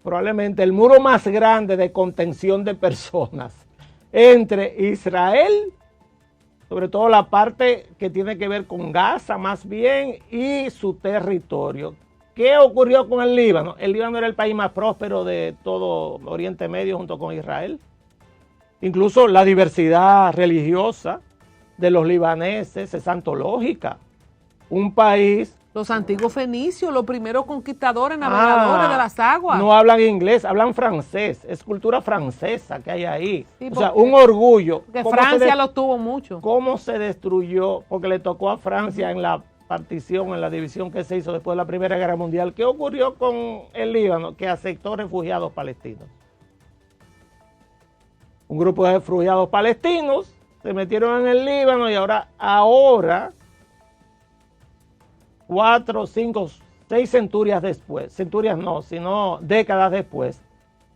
probablemente el muro más grande de contención de personas entre Israel, sobre todo la parte que tiene que ver con Gaza más bien, y su territorio. ¿Qué ocurrió con el Líbano? El Líbano era el país más próspero de todo Oriente Medio junto con Israel. Incluso la diversidad religiosa de los libaneses es antológica. Un país...
Los antiguos fenicios, los primeros conquistadores, navegadores de las aguas.
No hablan inglés, hablan francés. Es cultura francesa que hay ahí.
Sí,
o sea, un orgullo.
Que Francia lo tuvo mucho.
¿Cómo se destruyó? Porque le tocó a Francia en la partición, en la división que se hizo después de la Primera Guerra Mundial. ¿Qué ocurrió con el Líbano? Que aceptó refugiados palestinos. Un grupo de refugiados palestinos se metieron en el Líbano y ahora 4, 5, 6 centurias después, centurias no, sino décadas después,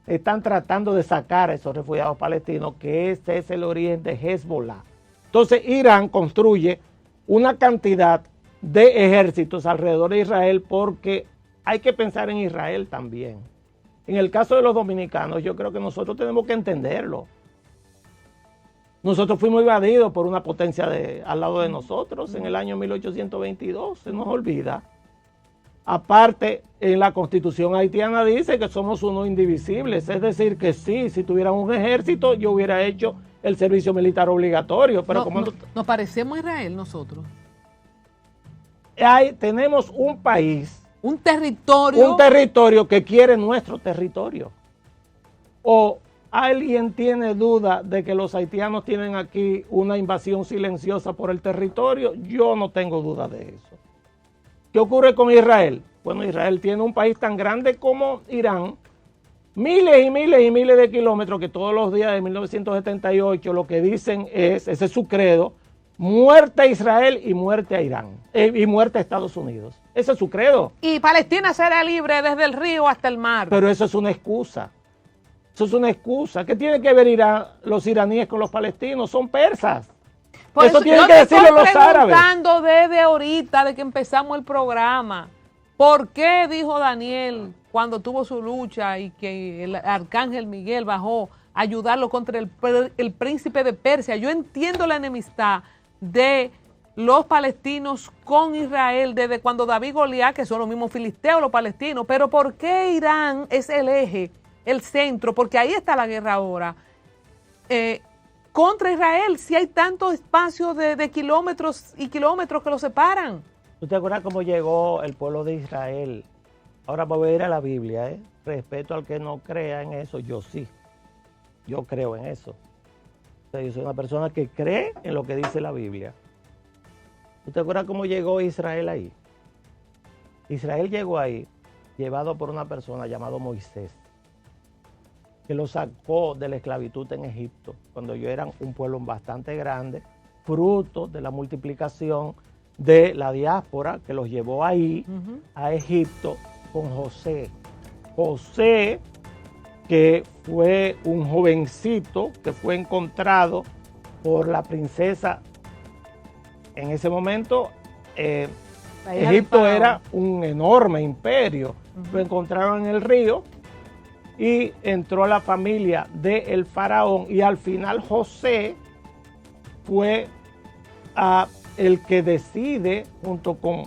están tratando de sacar a esos refugiados palestinos, que ese es el origen de Hezbollah. Entonces Irán construye una cantidad de ejércitos alrededor de Israel porque hay que pensar en Israel también. En el caso de los dominicanos, yo creo que nosotros tenemos que entenderlo. Nosotros fuimos invadidos por una potencia al lado de nosotros en el año 1822, se nos olvida. Aparte, en la Constitución haitiana dice que somos unos indivisibles, es decir, que sí, si tuviera un ejército, yo hubiera hecho el servicio militar obligatorio. Pero
nos parecemos a Israel nosotros.
Tenemos un país,
un territorio
que quiere nuestro territorio. ¿O alguien tiene duda de que los haitianos tienen aquí una invasión silenciosa por el territorio? Yo no tengo duda de eso. ¿Qué ocurre con Israel? Bueno, Israel tiene un país tan grande como Irán, miles y miles y miles de kilómetros, que todos los días de 1978 lo que dicen es, ese es su credo, muerte a Israel y muerte a Irán, y muerte a Estados Unidos. Ese es su credo.
Y Palestina será libre desde el río hasta el mar.
Pero eso es una excusa. Eso es una excusa. ¿Qué tiene que ver los iraníes con los palestinos? Son persas.
Por
eso tienen que decirlo los árabes.
Estoy preguntando desde ahorita, de que empezamos el programa, ¿por qué dijo Daniel cuando tuvo su lucha y que el arcángel Miguel bajó a ayudarlo contra el príncipe de Persia? Yo entiendo la enemistad de los palestinos con Israel desde cuando David y Goliat, que son los mismos filisteos, los palestinos, pero ¿por qué Irán es el eje, el centro? Porque ahí está la guerra ahora. Contra Israel, si hay tantos espacios de kilómetros y kilómetros que los separan.
¿Tú te acuerdas cómo llegó el pueblo de Israel? Ahora voy a ir a la Biblia, ¿eh? Respeto al que no crea en eso, yo sí. Yo creo en eso. O sea, yo soy una persona que cree en lo que dice la Biblia. ¿Tú te acuerdas cómo llegó Israel ahí? Israel llegó ahí llevado por una persona llamada Moisés, que lo sacó de la esclavitud en Egipto, cuando ellos eran un pueblo bastante grande, fruto de la multiplicación de la diáspora que los llevó ahí, a Egipto, con José. José, que fue un jovencito que fue encontrado por la princesa. En ese momento, Egipto era un enorme imperio. Lo encontraron en el río y entró a la familia del faraón, y al final José fue el que decide, junto con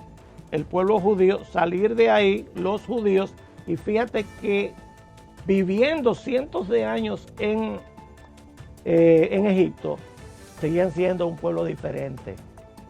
el pueblo judío, salir de ahí, los judíos, y fíjate que viviendo cientos de años en Egipto, seguían siendo un pueblo diferente.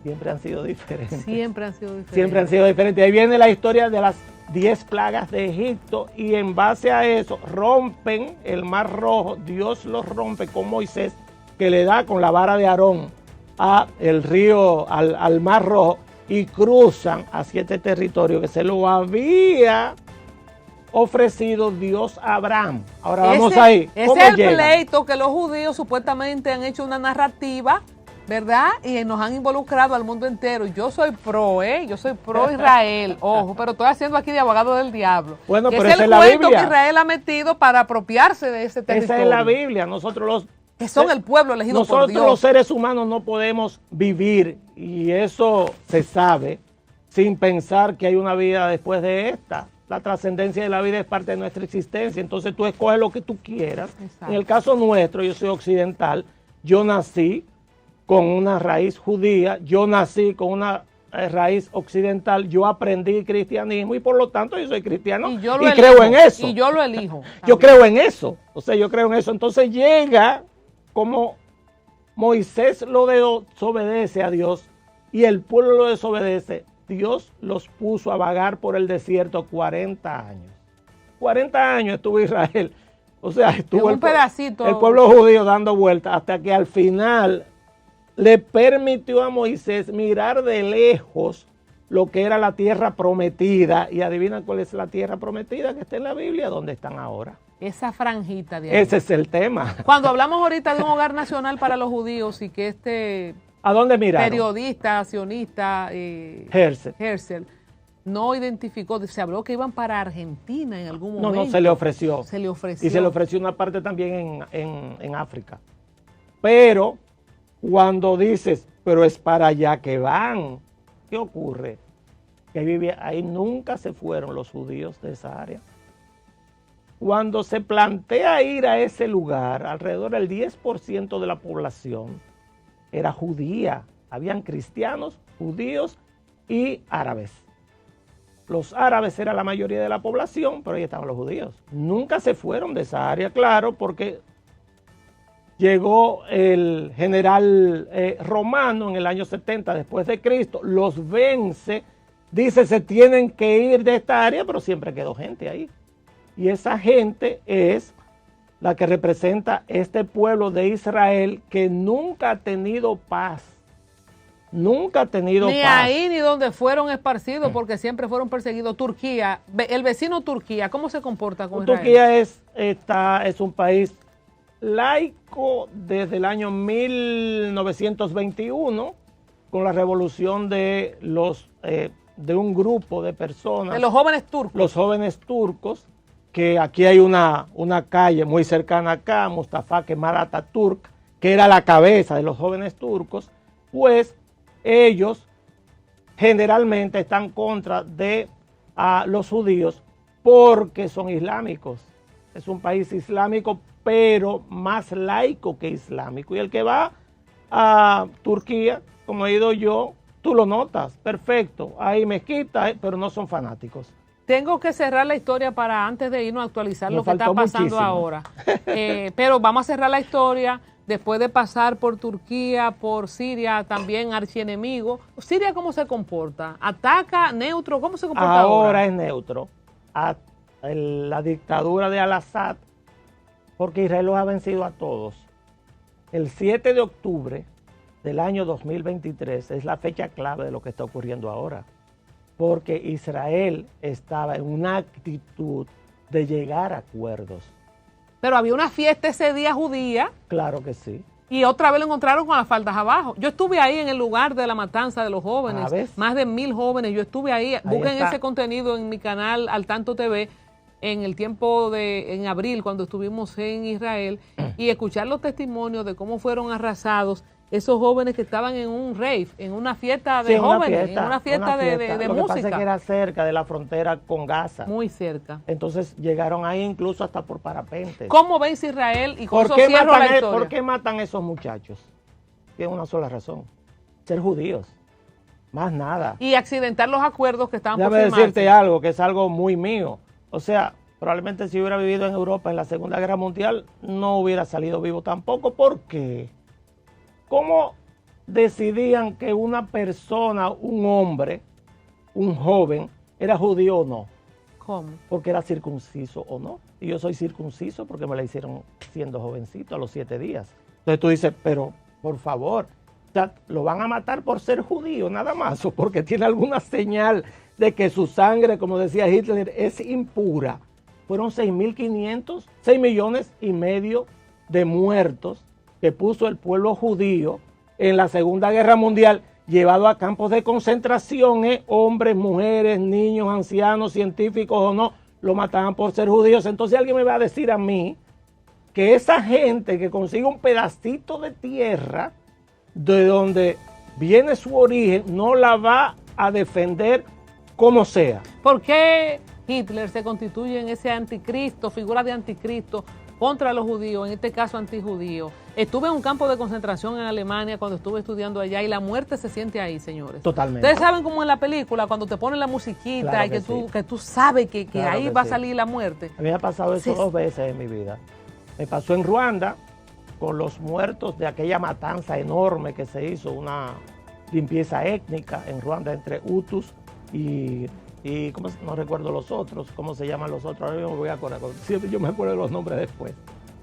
Siempre han sido diferentes.
Siempre han sido diferentes.
Siempre han sido diferentes. Ahí viene la historia de las 10 plagas de Egipto, y en base a eso rompen el Mar Rojo. Dios los rompe con Moisés, que le da con la vara de Aarón al río, al Mar Rojo, y cruzan hacia este territorio que se lo había ofrecido Dios a Abraham. Ahora vamos ahí.
Ese es el pleito que los judíos supuestamente han hecho una narrativa, ¿verdad? Y nos han involucrado al mundo entero. Yo soy yo soy pro Israel, ojo, pero estoy haciendo aquí de abogado del diablo.
Bueno, pero
es el cuento que Israel ha metido para apropiarse de ese territorio.
Esa es la Biblia. Nosotros
que son el pueblo elegido por Dios.
Nosotros los seres humanos no podemos vivir, y eso se sabe, sin pensar que hay una vida después de esta. La trascendencia de la vida es parte de nuestra existencia. Entonces tú escoges lo que tú quieras. Exacto. En el caso nuestro, yo soy occidental, yo nací con una raíz judía, yo nací con una raíz occidental, yo aprendí cristianismo y por lo tanto yo soy cristiano y creo en eso.
Y yo lo elijo.
Yo creo en eso, o sea, yo creo en eso. Entonces llega como Moisés lo desobedece a Dios y el pueblo lo desobedece. Dios los puso a vagar por el desierto 40 años. 40 años estuvo Israel. O sea, estuvo el pueblo judío dando vueltas hasta que al final le permitió a Moisés mirar de lejos lo que era la tierra prometida. Y adivina cuál es la tierra prometida que está en la Biblia, ¿dónde están ahora?
Esa franjita de ahí.
Ese es el tema.
Cuando hablamos ahorita de un hogar nacional para los judíos y que
¿a dónde miraron?
Periodista, sionista, Herzl, no identificó, se habló que iban para Argentina en algún momento.
No, se le ofreció.
Se le ofreció.
Y se le ofreció una parte también en África. Pero cuando dices, pero es para allá que van, ¿qué ocurre? que vivía ahí, nunca se fueron los judíos de esa área. Cuando se plantea ir a ese lugar, alrededor del 10% de la población era judía. Habían cristianos, judíos y árabes. Los árabes era la mayoría de la población, pero ahí estaban los judíos. Nunca se fueron de esa área, claro, porque llegó el general romano en el año 70 después de Cristo, los vence, dice se tienen que ir de esta área, pero siempre quedó gente ahí. Y esa gente es la que representa este pueblo de Israel que nunca ha tenido paz. Nunca ha tenido
ni
paz.
ahí ni donde fueron esparcidos, porque siempre fueron perseguidos. Turquía, el vecino Turquía, ¿cómo se comporta con Israel?
Turquía es un país laico desde el año 1921, con la revolución de un grupo de personas.
De los jóvenes turcos.
Los jóvenes turcos, que aquí hay una calle muy cercana acá, Mustafa Kemal Atatürk, que era la cabeza de los jóvenes turcos, pues ellos generalmente están contra de los judíos porque son islámicos. Es un país islámico, pero más laico que islámico. Y el que va a Turquía, como he ido yo, tú lo notas, perfecto. Hay mezquitas, pero no son fanáticos.
Tengo que cerrar la historia para antes de irnos a actualizar lo que está pasando
muchísimo
ahora. Pero vamos a cerrar la historia después de pasar por Turquía, por Siria, también archienemigo. ¿Siria cómo se comporta? ¿Ataca? ¿Neutro? ¿Cómo se comporta ahora?
Ahora es neutro. La dictadura de Al-Assad, porque Israel los ha vencido a todos. El 7 de octubre del año 2023 es la fecha clave de lo que está ocurriendo ahora, porque Israel estaba en una actitud de llegar a acuerdos.
Pero había una fiesta ese día judía.
Claro que sí.
Y otra vez lo encontraron con las faldas abajo. Yo estuve ahí en el lugar de la matanza de los jóvenes, más de 1000 jóvenes. Yo estuve ahí. Busquen ese contenido en mi canal Al Tanto TV en el tiempo en abril, cuando estuvimos en Israel, y escuchar los testimonios de cómo fueron arrasados esos jóvenes que estaban en un rave, en una fiesta de jóvenes, en una fiesta de música.
Lo que pasa es que era cerca de la frontera con Gaza.
Muy cerca.
Entonces llegaron ahí incluso hasta por parapentes.
¿Cómo vence Israel? Y con eso cierro la historia.
¿Por qué matan a esos muchachos? Tiene una sola razón: ser judíos. Más nada.
Y accidentar los acuerdos que estaban por
firmarse. Déjame decirte algo, que es algo muy mío. O sea, probablemente si hubiera vivido en Europa en la Segunda Guerra Mundial, no hubiera salido vivo tampoco. ¿Por qué? ¿Cómo decidían que una persona, un hombre, un joven, era judío o no?
¿Cómo?
Porque era circunciso o no. Y yo soy circunciso porque me la hicieron siendo jovencito a los 7 días. Entonces tú dices, pero por favor, ¿lo van a matar por ser judío nada más? ¿O porque tiene alguna señal de que su sangre, como decía Hitler, es impura? Fueron 6 millones y medio de muertos que puso el pueblo judío en la Segunda Guerra Mundial, llevado a campos de concentración, hombres, mujeres, niños, ancianos, científicos o no, lo mataban por ser judíos. Entonces alguien me va a decir a mí que esa gente que consigue un pedacito de tierra de donde viene su origen, no la va a defender como sea.
¿Por qué Hitler se constituye en ese anticristo, figura de anticristo, contra los judíos, en este caso antijudíos? Estuve en un campo de concentración en Alemania cuando estuve estudiando allá y la muerte se siente ahí, señores.
Totalmente.
Ustedes saben como en la película, cuando te ponen la musiquita, claro, y que tú sabes que ahí va a salir la muerte.
A mí me ha pasado eso 2 veces en mi vida. Me pasó en Ruanda con los muertos de aquella matanza enorme que se hizo, una limpieza étnica en Ruanda entre Hutus y no recuerdo los otros, cómo se llaman los otros, ahora me voy a acordar, siempre yo me acuerdo de los nombres después.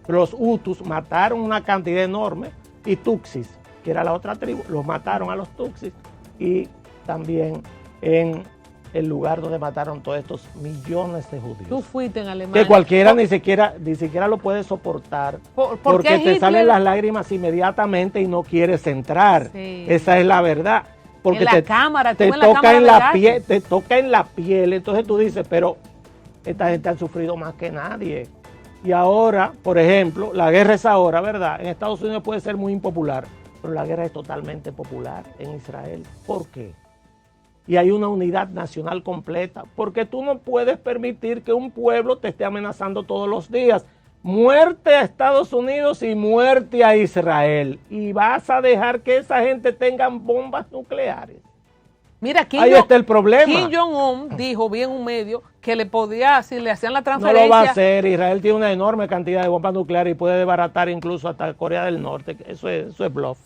Pero los Hutus mataron una cantidad enorme, y Tutsis, que era la otra tribu, los mataron a los Tutsis, y también en el lugar donde mataron todos estos millones de judíos.
Tú fuiste en Alemania.
Que cualquiera ni siquiera lo puede soportar, porque te salen las lágrimas inmediatamente y no quieres entrar. Sí. Esa es la verdad. Porque te toca en la piel, entonces tú dices, pero esta gente ha sufrido más que nadie. Y ahora, por ejemplo, la guerra es ahora, ¿verdad? En Estados Unidos puede ser muy impopular, pero la guerra es totalmente popular en Israel. ¿Por qué? y hay una unidad nacional completa, porque tú no puedes permitir que un pueblo te esté amenazando todos los días. Muerte a Estados Unidos y muerte a Israel. Y vas a dejar que esa gente tenga bombas nucleares.
Mira,
ahí está el problema.
Kim Jong-un dijo, vi en un medio, que le podía, si le hacían la
No
transferencia.
lo va a hacer. Israel tiene una enorme cantidad de bombas nucleares y puede desbaratar incluso hasta Corea del Norte. Eso es bluff.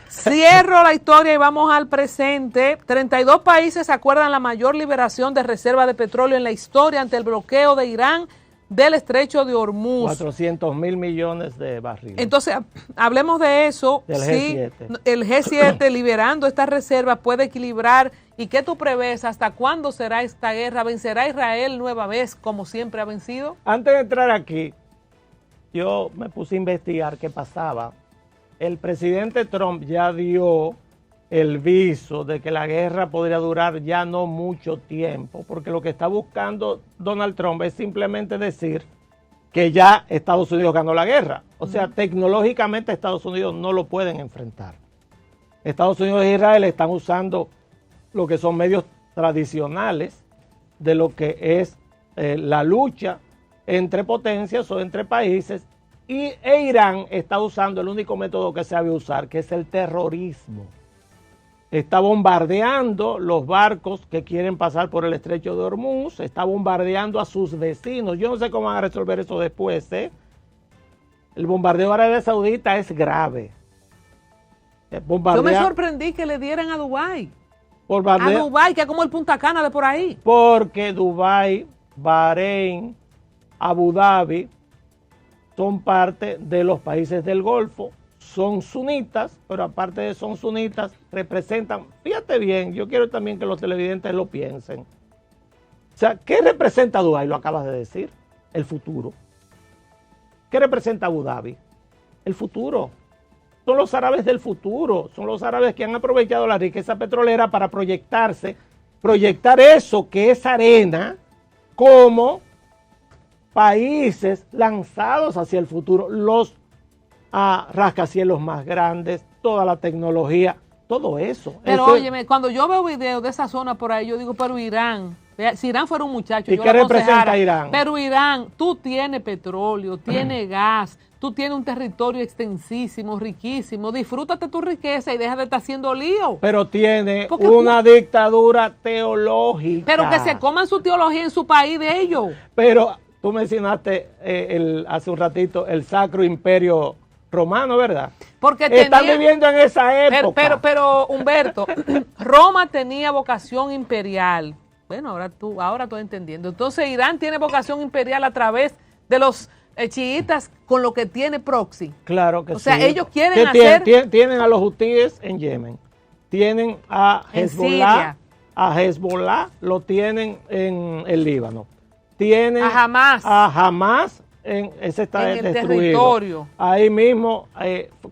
Cierro la historia y vamos al presente. 32 países acuerdan la mayor liberación de reservas de petróleo en la historia ante el bloqueo de Irán del estrecho de Hormuz.
400,000 millones de barriles.
Entonces, hablemos de eso.
Del
sí,
G7.
El G7 liberando estas reservas puede equilibrar. ¿Y qué tú prevés? ¿Hasta cuándo será esta guerra? ¿Vencerá Israel nueva vez como siempre ha vencido?
Antes de entrar aquí, yo me puse a investigar qué pasaba. El presidente Trump ya dio el viso de que la guerra podría durar ya no mucho tiempo, porque lo que está buscando Donald Trump es simplemente decir que ya Estados Unidos ganó la guerra. O sea, tecnológicamente Estados Unidos no lo pueden enfrentar. Estados Unidos e Israel están usando lo que son medios tradicionales de lo que es la lucha entre potencias o entre países, e Irán está usando el único método que sabe usar, que es el terrorismo. Está bombardeando los barcos que quieren pasar por el estrecho de Hormuz, está bombardeando a sus vecinos. Yo no sé cómo van a resolver eso después, ¿eh? El bombardeo de Arabia Saudita es grave.
Yo me sorprendí que le dieran a Dubái.
A
Dubái, que es como el Punta Cana de por ahí.
Porque Dubái, Bahrein, Abu Dhabi son parte de los países del Golfo. Son sunitas, pero aparte de son sunitas, representan, fíjate bien, yo quiero también que los televidentes lo piensen. O sea, ¿qué representa Dubái? Lo acabas de decir, el futuro. ¿Qué representa Abu Dhabi? El futuro. Son los árabes del futuro, son los árabes que han aprovechado la riqueza petrolera para proyectar eso que es arena como países lanzados hacia el futuro, los rascacielos más grandes, toda la tecnología, todo eso.
Pero óyeme, cuando yo veo videos de esa zona por ahí, yo digo, pero Irán, si Irán fuera un muchacho,
¿y
yo
qué
lo
representa Irán?
Pero Irán, tú tienes petróleo, tienes gas, tú tienes un territorio extensísimo, riquísimo, disfrútate tu riqueza y deja de estar haciendo lío.
Pero tiene una dictadura teológica.
Pero que se coman su teología en su país de ellos.
Pero tú mencionaste hace un ratito el Sacro Imperio Romano, ¿verdad?
Porque
están viviendo en esa época.
Pero Humberto, Roma tenía vocación imperial. Bueno, ahora estoy entendiendo. Entonces Irán tiene vocación imperial a través de los chiitas con lo que tiene proxy.
Claro que sí.
O sea, ellos quieren hacer...
Tienen a los hutíes en Yemen. Tienen a Hezbollah. A Hezbollah lo tienen en el Líbano. Tienen a Hamas. Ese está
en el
destruido.
Territorio.
Ahí mismo,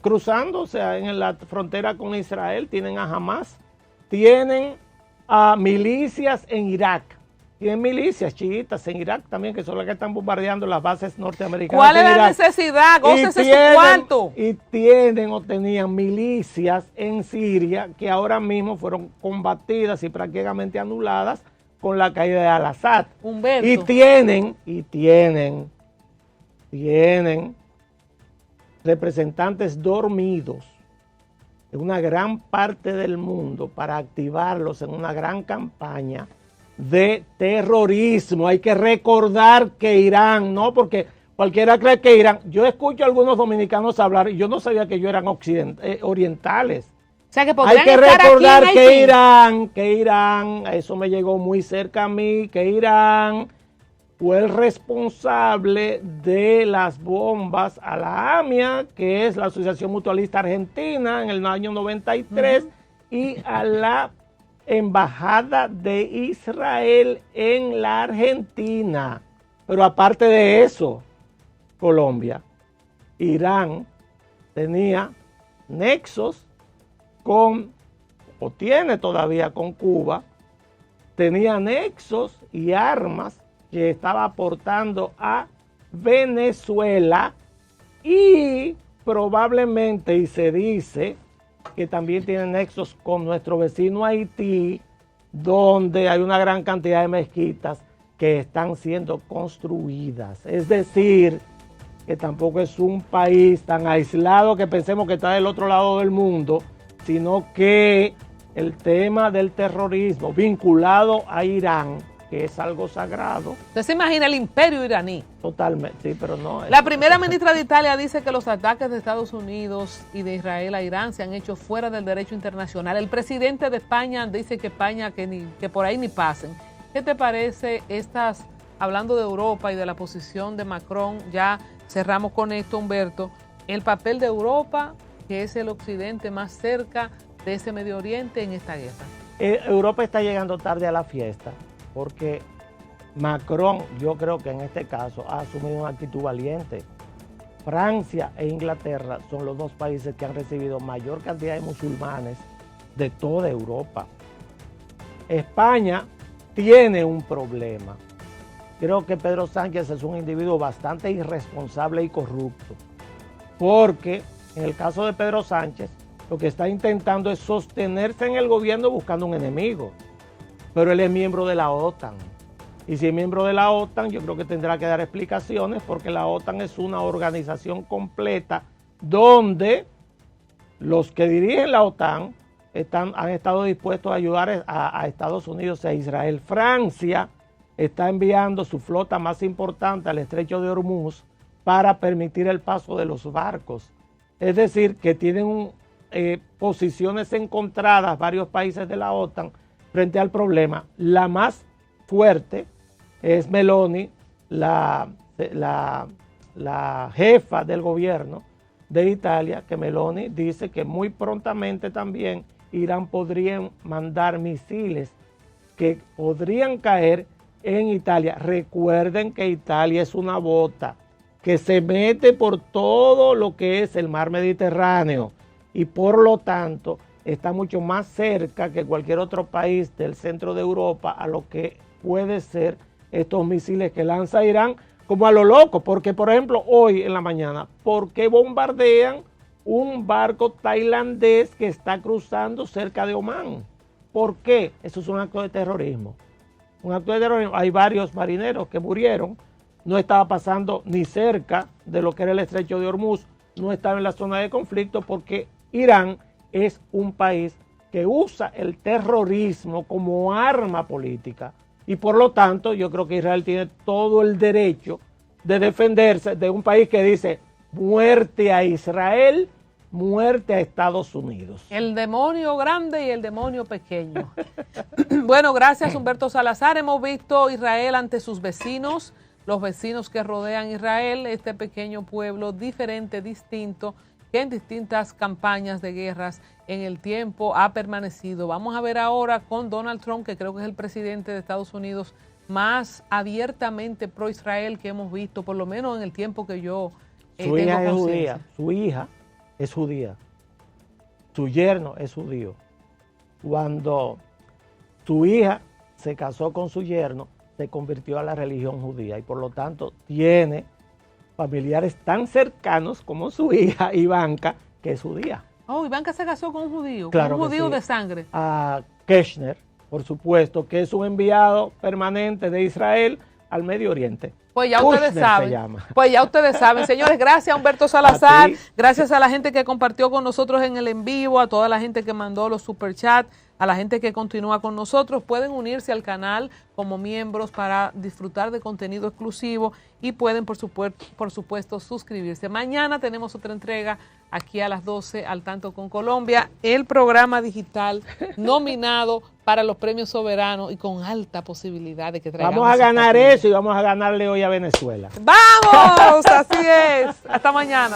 cruzando, o sea, en la frontera con Israel, tienen a Hamas. Tienen a milicias en Irak. Tienen milicias chiitas en Irak también, que son las que están bombardeando las bases norteamericanas.
¿Cuál es la necesidad? Gócese su cuarto.
Y tienen o tenían milicias en Siria que ahora mismo fueron combatidas y prácticamente anuladas con la caída de Al-Assad.
Humberto.
Y tienen representantes dormidos en una gran parte del mundo para activarlos en una gran campaña de terrorismo. Hay que recordar que Irán, no porque cualquiera cree que Irán, yo escucho a algunos dominicanos hablar y yo no sabía que ellos eran orientales.
O sea, que
hay que recordar que Irán, eso me llegó muy cerca a mí, que Irán fue el responsable de las bombas a la AMIA, que es la Asociación Mutualista Argentina, en el año 93, y a la Embajada de Israel en la Argentina. Pero aparte de eso, Colombia, Irán tenía nexos o tiene todavía con Cuba, tenía nexos y armas que estaba aportando a Venezuela y probablemente, y se dice, que también tiene nexos con nuestro vecino Haití, donde hay una gran cantidad de mezquitas que están siendo construidas. Es decir, que tampoco es un país tan aislado que pensemos que está del otro lado del mundo, sino que el tema del terrorismo vinculado a Irán, que es algo sagrado.
¿Usted se imagina el imperio iraní?
Totalmente, sí, pero no.
La primera ministra de Italia dice que los ataques de Estados Unidos y de Israel a Irán se han hecho fuera del derecho internacional. El presidente de España dice que España, que por ahí ni pasen. ¿Qué te parece hablando de Europa y de la posición de Macron? Ya cerramos con esto, Humberto. El papel de Europa, que es el occidente más cerca de ese Medio Oriente en esta guerra.
Europa está llegando tarde a la fiesta, porque Macron, yo creo que en este caso, ha asumido una actitud valiente. Francia e Inglaterra son los dos países que han recibido mayor cantidad de musulmanes de toda Europa. España tiene un problema. Creo que Pedro Sánchez es un individuo bastante irresponsable y corrupto, porque en el caso de Pedro Sánchez, lo que está intentando es sostenerse en el gobierno buscando un enemigo. Pero él es miembro de la OTAN. Y si es miembro de la OTAN, yo creo que tendrá que dar explicaciones, porque la OTAN es una organización completa donde los que dirigen la OTAN han estado dispuestos a ayudar a Estados Unidos e Israel. Francia está enviando su flota más importante al estrecho de Hormuz para permitir el paso de los barcos. Es decir, que tienen posiciones encontradas varios países de la OTAN frente al problema. La más fuerte es Meloni, la jefa del gobierno de Italia, que Meloni dice que muy prontamente también Irán podría mandar misiles que podrían caer en Italia. Recuerden que Italia es una bota que se mete por todo lo que es el mar Mediterráneo y por lo tanto está mucho más cerca que cualquier otro país del centro de Europa a lo que puede ser estos misiles que lanza Irán, como a lo loco, porque por ejemplo hoy en la mañana, ¿por qué bombardean un barco tailandés que está cruzando cerca de Omán? ¿Por qué? Eso es un acto de terrorismo. Un acto de terrorismo. Hay varios marineros que murieron, no estaba pasando ni cerca de lo que era el estrecho de Hormuz, no estaba en la zona de conflicto, porque Irán es un país que usa el terrorismo como arma política y por lo tanto yo creo que Israel tiene todo el derecho de defenderse de un país que dice muerte a Israel, muerte a Estados Unidos.
El demonio grande y el demonio pequeño. Bueno, gracias Humberto Salazar. Hemos visto Israel ante sus vecinos, los vecinos que rodean Israel, este pequeño pueblo diferente, distinto, que en distintas campañas de guerras en el tiempo ha permanecido. Vamos a ver ahora con Donald Trump, que creo que es el presidente de Estados Unidos más abiertamente pro-Israel que hemos visto, por lo menos en el tiempo que yo
tengo hija es judía, su hija es judía, su yerno es judío. Cuando su hija se casó con su yerno, se convirtió a la religión judía y por lo tanto tiene familiares tan cercanos como su hija Ivanka, que es judía.
Oh, Ivanka se casó con un judío,
claro,
con un judío
sí,
de sangre.
A Keshner, por supuesto, que es un enviado permanente de Israel al Medio Oriente.
Pues ya ustedes saben. Pues ya ustedes saben. Señores, gracias a Humberto Salazar, gracias a la gente que compartió con nosotros en el en vivo, a toda la gente que mandó los superchats, a la gente que continúa con nosotros. Pueden unirse al canal como miembros para disfrutar de contenido exclusivo y pueden, por supuesto, suscribirse. Mañana tenemos otra entrega aquí a las 12, Al Tanto con Colombia, el programa digital nominado para los premios soberanos y con alta posibilidad de que traigamos.
Vamos a ganar eso y vamos a ganarle hoy a Venezuela.
¡Vamos! Así es. Hasta mañana.